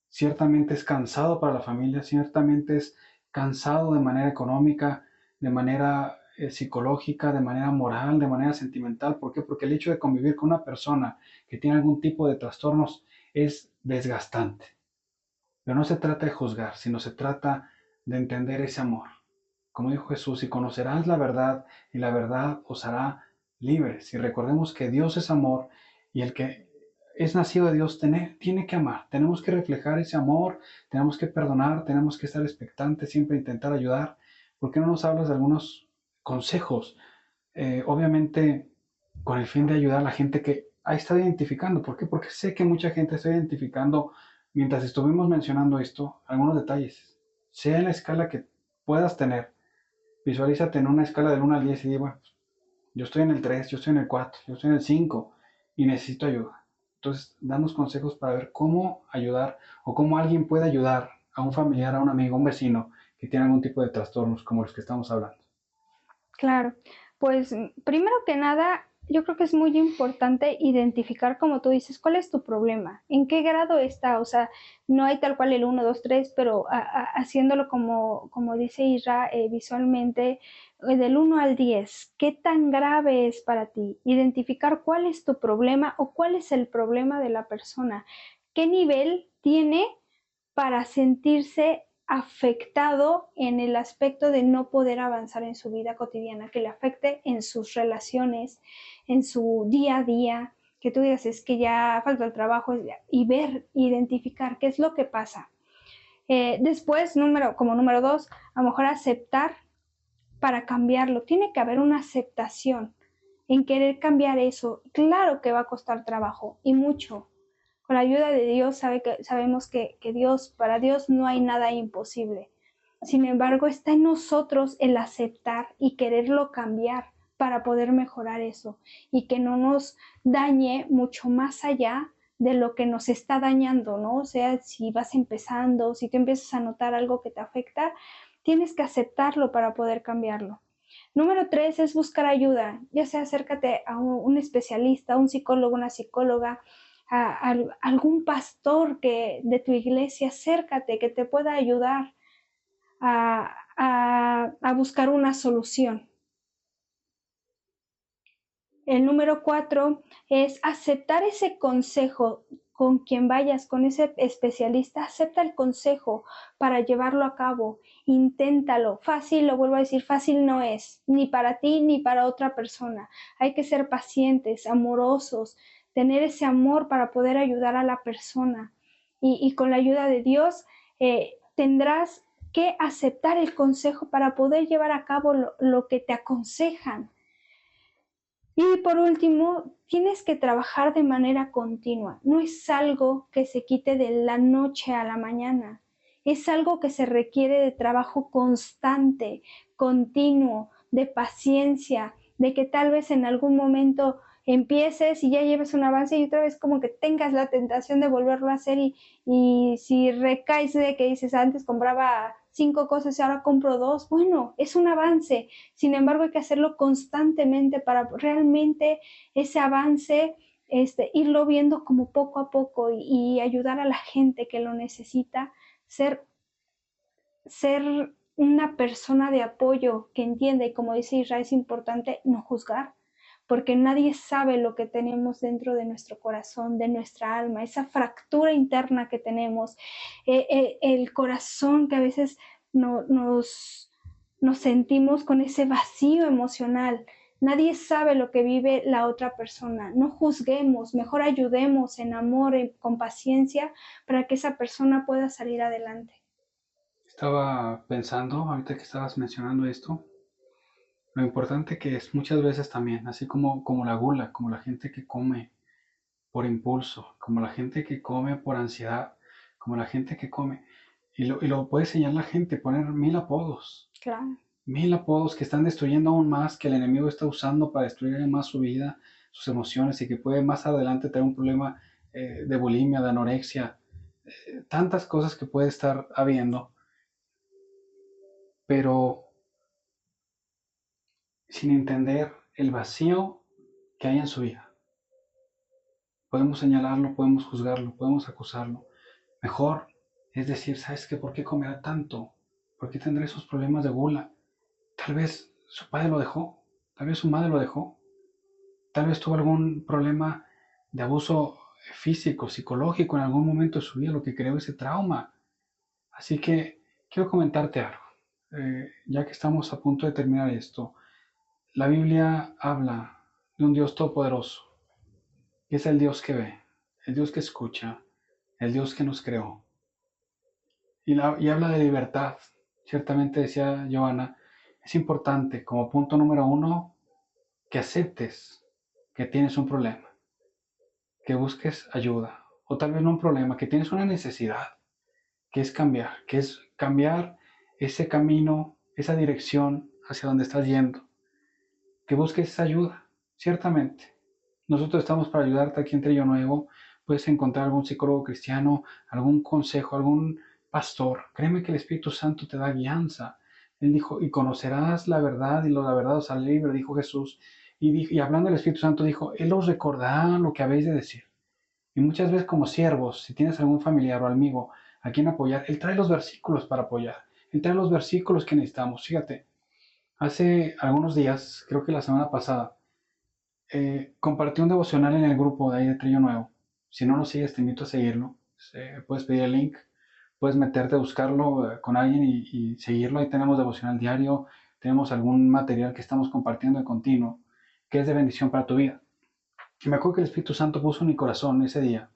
Ciertamente es cansado para la familia, ciertamente es cansado de manera económica, de manera psicológica, de manera moral, de manera sentimental. ¿Por qué? Porque el hecho de convivir con una persona que tiene algún tipo de trastornos es desgastante. Pero no se trata de juzgar, sino se trata de entender ese amor. Como dijo Jesús, y conocerás la verdad, y la verdad os hará libres. Y recordemos que Dios es amor, y el que es nacido de Dios tiene que amar. Tenemos que reflejar ese amor, tenemos que perdonar, tenemos que estar expectantes, siempre intentar ayudar. ¿Por qué no nos hablas de algunos consejos? Obviamente con el fin de ayudar a la gente que ha estado identificando. ¿Por qué? Porque sé que mucha gente está identificando, mientras estuvimos mencionando esto, algunos detalles. Sea en la escala que puedas tener, visualízate en una escala del 1 al 10 y di, bueno, yo estoy en el 3, yo estoy en el 4, yo estoy en el 5 y necesito ayuda. Entonces, danos consejos para ver cómo ayudar o cómo alguien puede ayudar a un familiar, a un amigo, a un vecino que tiene algún tipo de trastornos como los que estamos hablando. Claro, pues primero que nada, yo creo que es muy importante identificar, como tú dices, cuál es tu problema, en qué grado está, o sea, no hay tal cual el 1, 2, 3, pero haciéndolo como dice Isra, visualmente, del 1 al 10, ¿qué tan grave es para ti? Identificar cuál es tu problema o cuál es el problema de la persona, qué nivel tiene para sentirse afectado en el aspecto de no poder avanzar en su vida cotidiana, que le afecte en sus relaciones, en su día a día, que tú digas es que ya falta el trabajo y ver, identificar qué es lo que pasa. Después, como número 2, a lo mejor aceptar para cambiarlo. Tiene que haber una aceptación en querer cambiar eso. Claro que va a costar trabajo y mucho, con la ayuda de Dios sabemos que para Dios no hay nada imposible. Sin embargo, está en nosotros el aceptar y quererlo cambiar para poder mejorar eso y que no nos dañe mucho más allá de lo que nos está dañando, ¿no? O sea, si vas empezando, si tú empiezas a notar algo que te afecta, tienes que aceptarlo para poder cambiarlo. Número 3 es buscar ayuda, ya sea acércate a un especialista, a un psicólogo, una psicóloga, a algún pastor de tu iglesia, acércate, que te pueda ayudar a buscar una solución. El número 4 es aceptar ese consejo con quien vayas, con ese especialista, acepta el consejo para llevarlo a cabo, inténtalo. Fácil, lo vuelvo a decir, fácil no es, ni para ti ni para otra persona. Hay que ser pacientes, amorosos, tener ese amor para poder ayudar a la persona. Y con la ayuda de Dios tendrás que aceptar el consejo para poder llevar a cabo lo que te aconsejan. Y por último, tienes que trabajar de manera continua. No es algo que se quite de la noche a la mañana. Es algo que se requiere de trabajo constante, continuo, de paciencia, de que tal vez en algún momento empieces y ya lleves un avance y otra vez como que tengas la tentación de volverlo a hacer y si recaes de que dices antes compraba 5 cosas y ahora compro 2, bueno, es un avance. Sin embargo, hay que hacerlo constantemente para realmente ese avance, irlo viendo como poco a poco y ayudar a la gente que lo necesita, ser, ser una persona de apoyo que entiende, y como dice Israel, es importante no juzgar, porque nadie sabe lo que tenemos dentro de nuestro corazón, de nuestra alma, esa fractura interna que tenemos, el corazón que a veces nos sentimos con ese vacío emocional. Nadie sabe lo que vive la otra persona. No juzguemos, mejor ayudemos en amor y con paciencia para que esa persona pueda salir adelante. Estaba pensando, ahorita que estabas mencionando esto, lo importante que es muchas veces también, así como la gula, como la gente que come por impulso, como la gente que come por ansiedad, como la gente que come, y lo puede señalar la gente, poner Claro. mil apodos que están destruyendo aún más, que el enemigo está usando para destruir aún más su vida, sus emociones y que puede más adelante tener un problema de bulimia, de anorexia, tantas cosas que puede estar habiendo, pero sin entender el vacío que hay en su vida. Podemos señalarlo, podemos juzgarlo, podemos acusarlo. Mejor es decir, ¿sabes qué? ¿Por qué comerá tanto? ¿Por qué tendrá esos problemas de gula? Tal vez su padre lo dejó, tal vez su madre lo dejó, tal vez tuvo algún problema de abuso físico, psicológico en algún momento de su vida, lo que creó ese trauma. Así que quiero comentarte algo. Ya que estamos a punto de terminar esto, la Biblia habla de un Dios todopoderoso, que es el Dios que ve, el Dios que escucha, el Dios que nos creó. Y habla de libertad. Ciertamente decía Joana, es importante como punto número uno que aceptes que tienes un problema, que busques ayuda, o tal vez no un problema, que tienes una necesidad, que es cambiar ese camino, esa dirección hacia donde estás yendo, que busques esa ayuda, ciertamente. Nosotros estamos para ayudarte aquí en Trillo Nuevo. Puedes encontrar algún psicólogo cristiano, algún consejo, algún pastor. Créeme que el Espíritu Santo te da guianza. Él dijo, y conocerás la verdad, y la verdad os hará libre, dijo Jesús. Y hablando del Espíritu Santo, dijo, Él os recordará lo que habéis de decir. Y muchas veces como siervos, si tienes algún familiar o amigo a quien apoyar, Él trae los versículos para apoyar. Él trae los versículos que necesitamos. Fíjate, hace algunos días, creo que la semana pasada, compartí un devocional en el grupo de ahí de Trillo Nuevo. Si no lo sigues, te invito a seguirlo. Puedes pedir el link, puedes meterte a buscarlo con alguien y seguirlo. Ahí tenemos devocional diario, tenemos algún material que estamos compartiendo de continuo, que es de bendición para tu vida. Y me acuerdo que el Espíritu Santo puso en mi corazón ese día,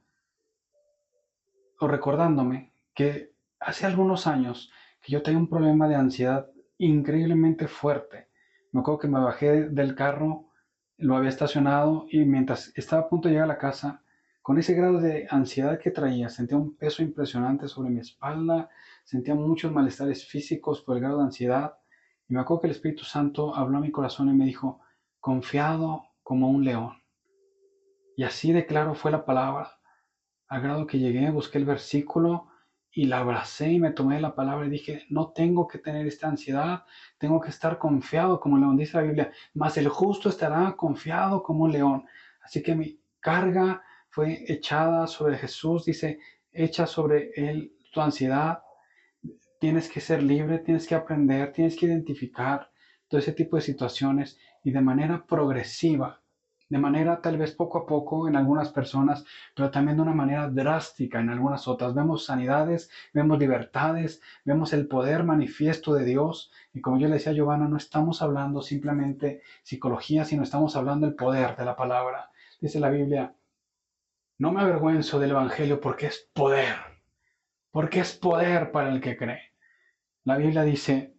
o recordándome que hace algunos años que yo tenía un problema de ansiedad increíblemente fuerte. Me acuerdo que me bajé del carro, lo había estacionado y mientras estaba a punto de llegar a la casa, con ese grado de ansiedad que traía, sentía un peso impresionante sobre mi espalda, sentía muchos malestares físicos por el grado de ansiedad. Y me acuerdo que el Espíritu Santo habló a mi corazón y me dijo, confiado como un león. Y así de claro fue la palabra, al grado que llegué, busqué el versículo y la abracé y me tomé la palabra y dije, no tengo que tener esta ansiedad, tengo que estar confiado como el león, dice la Biblia, mas el justo estará confiado como un león. Así que mi carga fue echada sobre Jesús, dice, echa sobre él tu ansiedad, tienes que ser libre, tienes que aprender, tienes que identificar todo ese tipo de situaciones y de manera progresiva, de manera tal vez poco a poco en algunas personas, pero también de una manera drástica en algunas otras. Vemos sanidades, vemos libertades, vemos el poder manifiesto de Dios. Y como yo le decía a Giovanna, no estamos hablando simplemente psicología, sino estamos hablando del poder de la palabra. Dice la Biblia, no me avergüenzo del Evangelio porque es poder para el que cree. La Biblia dice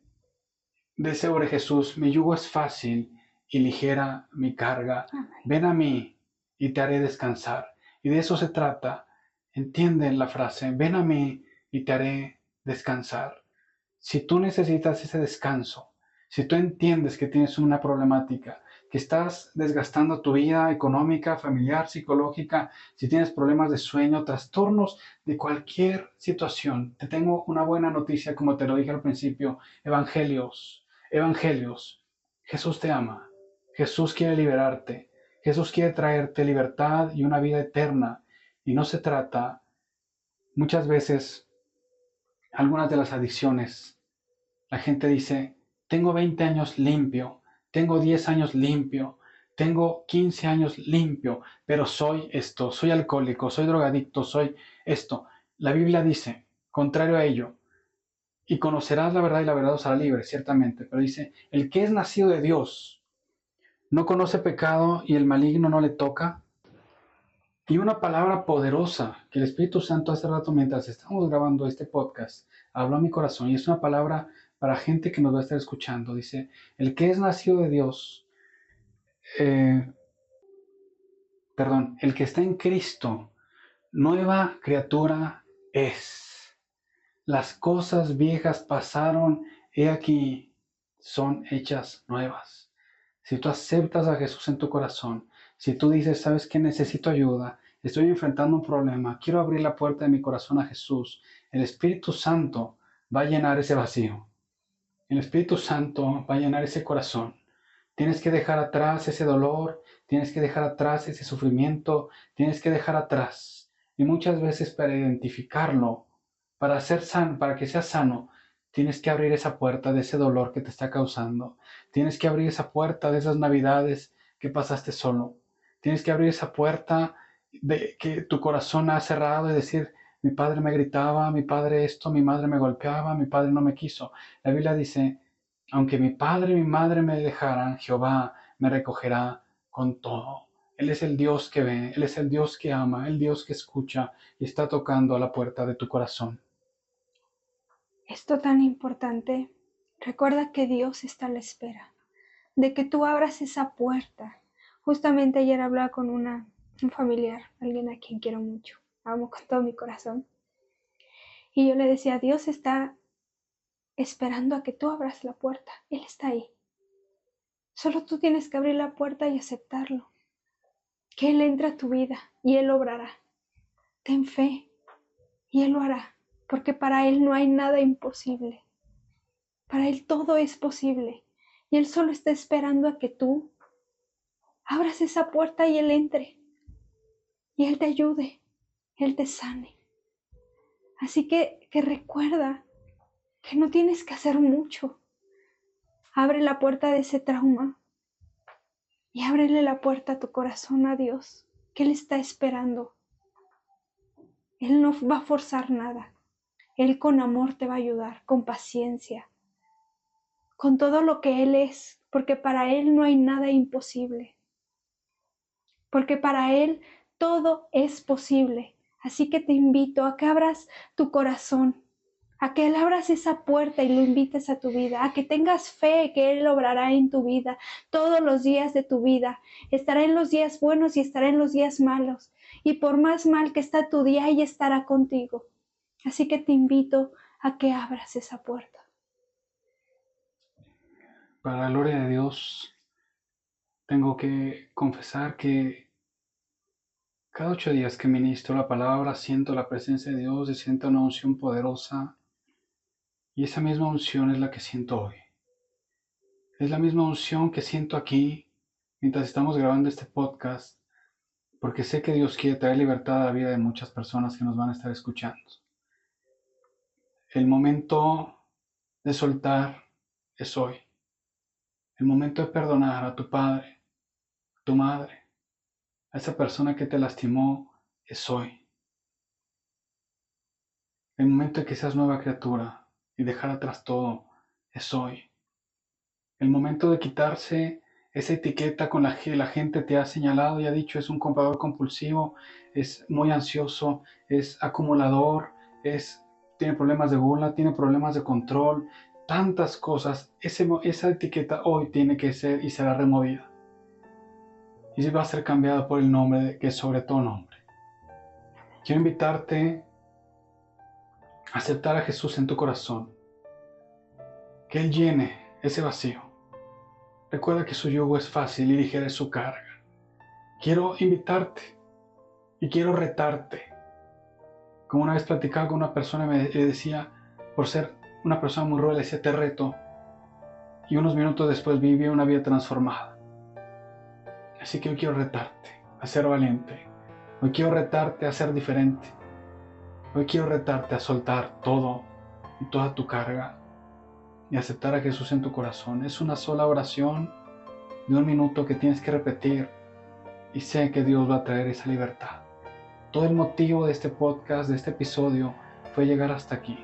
sobre Jesús: mi yugo es fácil y ligera mi carga. Amén. Ven a mí y te haré descansar. Y de eso se trata. Entienden la frase: ven a mí y te haré descansar. Si tú necesitas ese descanso, si tú entiendes que tienes una problemática, que estás desgastando tu vida económica, familiar, psicológica, si tienes problemas de sueño, trastornos de cualquier situación, te tengo una buena noticia, como te lo dije al principio: evangelios, evangelios. Jesús te ama, Jesús quiere liberarte, Jesús quiere traerte libertad y una vida eterna. Y no se trata, muchas veces, algunas de las adicciones. La gente dice: tengo 20 años limpio, tengo 10 años limpio, tengo 15 años limpio, pero soy esto, soy alcohólico, soy drogadicto, soy esto. La Biblia dice, contrario a ello: y conocerás la verdad y la verdad os hará libre, ciertamente. Pero dice: el que es nacido de Dios no conoce pecado y el maligno no le toca. Y una palabra poderosa que el Espíritu Santo hace rato, mientras estamos grabando este podcast, habló a mi corazón, y es una palabra para gente que nos va a estar escuchando. Dice: el que es nacido de Dios, eh, perdón, el que está en Cristo, nueva criatura es. Las cosas viejas pasaron, he aquí, son hechas nuevas. Si tú aceptas a Jesús en tu corazón, si tú dices: sabes que necesito ayuda, estoy enfrentando un problema, quiero abrir la puerta de mi corazón a Jesús, el Espíritu Santo va a llenar ese vacío. El Espíritu Santo va a llenar ese corazón. Tienes que dejar atrás ese dolor, tienes que dejar atrás ese sufrimiento, tienes que dejar atrás. Y muchas veces, para identificarlo, para ser sano, para que seas sano, tienes que abrir esa puerta de ese dolor que te está causando. Tienes que abrir esa puerta de esas navidades que pasaste solo. Tienes que abrir esa puerta de que tu corazón ha cerrado y decir: mi padre me gritaba, mi padre esto, mi madre me golpeaba, mi padre no me quiso. La Biblia dice: aunque mi padre y mi madre me dejaran, Jehová me recogerá con todo. Él es el Dios que ve, Él es el Dios que ama, el Dios que escucha, y está tocando a la puerta de tu corazón. Esto tan importante. Recuerda que Dios está a la espera de que tú abras esa puerta. Justamente ayer hablaba con un familiar, alguien a quien quiero mucho, amo con todo mi corazón. Y yo le decía: Dios está esperando a que tú abras la puerta. Él está ahí. Solo tú tienes que abrir la puerta y aceptarlo. Que Él entre a tu vida y Él obrará. Ten fe y Él lo hará, porque para Él no hay nada imposible. Para Él todo es posible. Y Él solo está esperando a que tú abras esa puerta y Él entre. Y Él te ayude, Él te sane. Así que recuerda que no tienes que hacer mucho. Abre la puerta de ese trauma y ábrele la puerta a tu corazón a Dios, que Él está esperando. Él no va a forzar nada. Él con amor te va a ayudar, con paciencia, con todo lo que Él es, porque para Él no hay nada imposible. Porque para Él todo es posible. Así que te invito a que abras tu corazón, a que Él abras esa puerta y lo invites a tu vida, a que tengas fe que Él obrará en tu vida todos los días de tu vida. Estará en los días buenos y estará en los días malos. Y por más mal que está tu día, ella estará contigo. Así que te invito a que abras esa puerta. Para la gloria de Dios, tengo que confesar que cada 8 días que ministro la palabra, siento la presencia de Dios y siento una unción poderosa. Y esa misma unción es la que siento hoy. Es la misma unción que siento aquí mientras estamos grabando este podcast, porque sé que Dios quiere traer libertad a la vida de muchas personas que nos van a estar escuchando. El momento de soltar es hoy. El momento de perdonar a tu padre, a tu madre, a esa persona que te lastimó es hoy. El momento de que seas nueva criatura y dejar atrás todo es hoy. El momento de quitarse esa etiqueta con la que la gente te ha señalado y ha dicho: es un comprador compulsivo, es muy ansioso, es acumulador, es tiene problemas de gula, tiene problemas de control, tantas cosas. Esa etiqueta hoy tiene que ser y será removida. Y va a ser cambiada por el nombre que es sobre todo nombre. Quiero invitarte a aceptar a Jesús en tu corazón. Que Él llene ese vacío. Recuerda que su yugo es fácil y ligera es su carga. Quiero invitarte y quiero retarte. Como una vez platicaba con una persona y me decía, por ser una persona muy ruda, le decía, te reto. Y unos minutos después viví una vida transformada. Así que hoy quiero retarte a ser valiente. Hoy quiero retarte a ser diferente. Hoy quiero retarte a soltar todo y toda tu carga y aceptar a Jesús en tu corazón. Es una sola oración de 1 minuto que tienes que repetir y sé que Dios va a traer esa libertad. Todo el motivo de este podcast, de este episodio, fue llegar hasta aquí.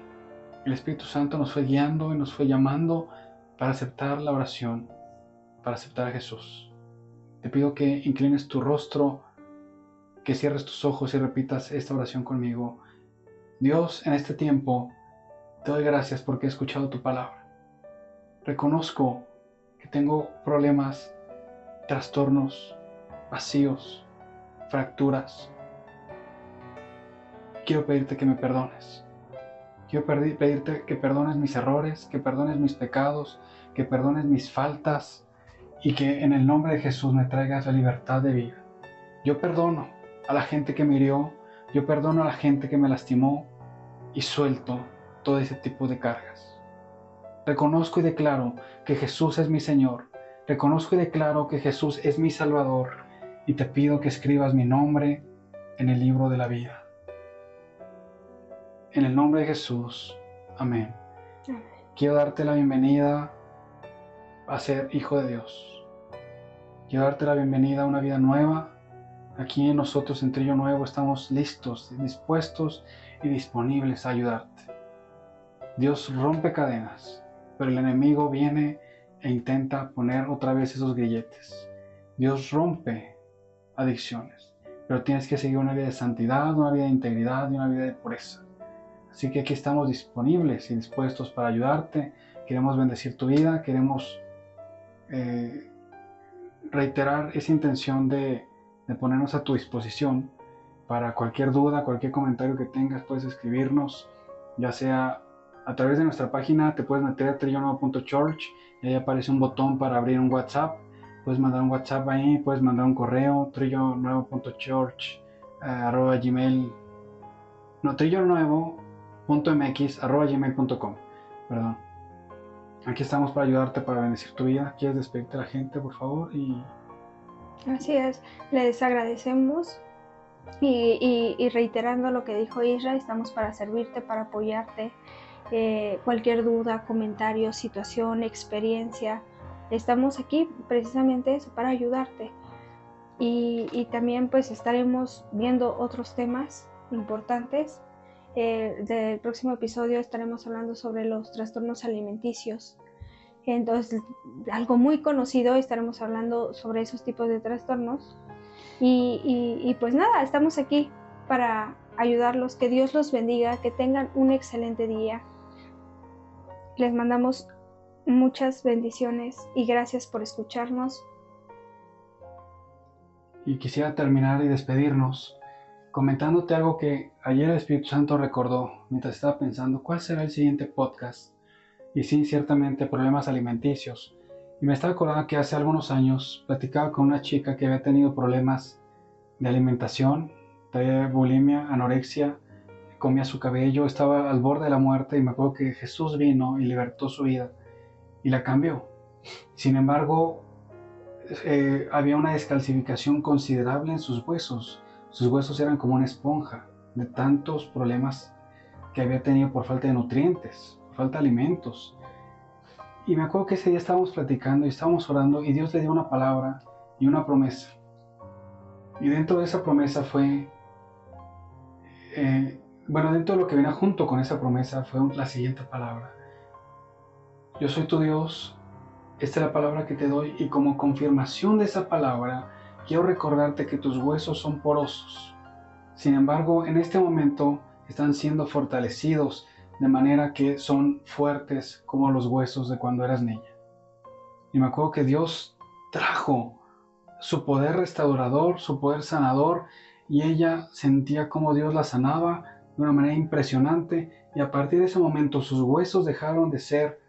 El Espíritu Santo nos fue guiando y nos fue llamando para aceptar la oración, para aceptar a Jesús. Te pido que inclines tu rostro, que cierres tus ojos y repitas esta oración conmigo. Dios, en este tiempo, te doy gracias porque he escuchado tu palabra. Reconozco que tengo problemas, trastornos, vacíos, fracturas. Quiero pedirte que me perdones. Quiero pedirte que perdones mis errores, que perdones mis pecados, que perdones mis faltas y que en el nombre de Jesús me traigas la libertad de vida. Yo perdono a la gente que me hirió, yo perdono a la gente que me lastimó y suelto todo ese tipo de cargas. Reconozco y declaro que Jesús es mi Señor. Reconozco y declaro que Jesús es mi Salvador y te pido que escribas mi nombre en el libro de la vida. En el nombre de Jesús. Amén. Quiero darte la bienvenida a ser hijo de Dios. Quiero darte la bienvenida a una vida nueva. Aquí nosotros en Trillo Nuevo estamos listos, dispuestos y disponibles a ayudarte. Dios rompe cadenas, pero el enemigo viene e intenta poner otra vez esos grilletes. Dios rompe adicciones, pero tienes que seguir una vida de santidad, una vida de integridad y una vida de pureza. Así que aquí estamos disponibles y dispuestos para ayudarte. Queremos bendecir tu vida, queremos reiterar esa intención de ponernos a tu disposición para cualquier duda, cualquier comentario que tengas. Puedes escribirnos, ya sea a través de nuestra página. Te puedes meter a trillonuevo.church y ahí aparece un botón para abrir un WhatsApp. Puedes mandar un WhatsApp ahí, puedes mandar un correo, trillonuevo.church@gmail. No, trillonuevo.mx@gmail.com. Perdón. Aquí estamos para ayudarte, para bendecir tu vida. ¿Quieres despedirte de la gente, por favor? Así es, les agradecemos y reiterando lo que dijo Isra, estamos para servirte, para apoyarte. Cualquier duda, comentario, situación, experiencia, estamos aquí precisamente eso, para ayudarte. Y también pues estaremos viendo otros temas importantes. Del próximo episodio estaremos hablando sobre los trastornos alimenticios. Entonces, algo muy conocido, estaremos hablando sobre esos tipos de trastornos. Y pues nada, estamos aquí para ayudarlos. Que Dios los bendiga, que tengan un excelente día. Les mandamos muchas bendiciones y gracias por escucharnos. Y quisiera terminar y despedirnos comentándote algo que ayer el Espíritu Santo recordó mientras estaba pensando cuál será el siguiente podcast. Y sí, ciertamente problemas alimenticios. Y me estaba acordando que hace algunos años platicaba con una chica que había tenido problemas de alimentación, traía bulimia, anorexia, comía su cabello, estaba al borde de la muerte y me acuerdo que Jesús vino y libertó su vida y la cambió. Sin embargo, había una descalcificación considerable en sus huesos. Sus huesos eran como una esponja de tantos problemas que había tenido por falta de nutrientes, por falta de alimentos. Y me acuerdo que ese día estábamos platicando y estábamos orando y Dios le dio una palabra y una promesa. Y dentro de esa promesa fue, dentro de lo que venía junto con esa promesa fue la siguiente palabra. Yo soy tu Dios, esta es la palabra que te doy y como confirmación de esa palabra, quiero recordarte que tus huesos son porosos. Sin embargo, en este momento están siendo fortalecidos de manera que son fuertes como los huesos de cuando eras niña. Y me acuerdo que Dios trajo su poder restaurador, su poder sanador, y ella sentía como Dios la sanaba de una manera impresionante, y a partir de ese momento sus huesos dejaron de ser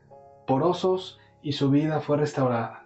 porosos y su vida fue restaurada.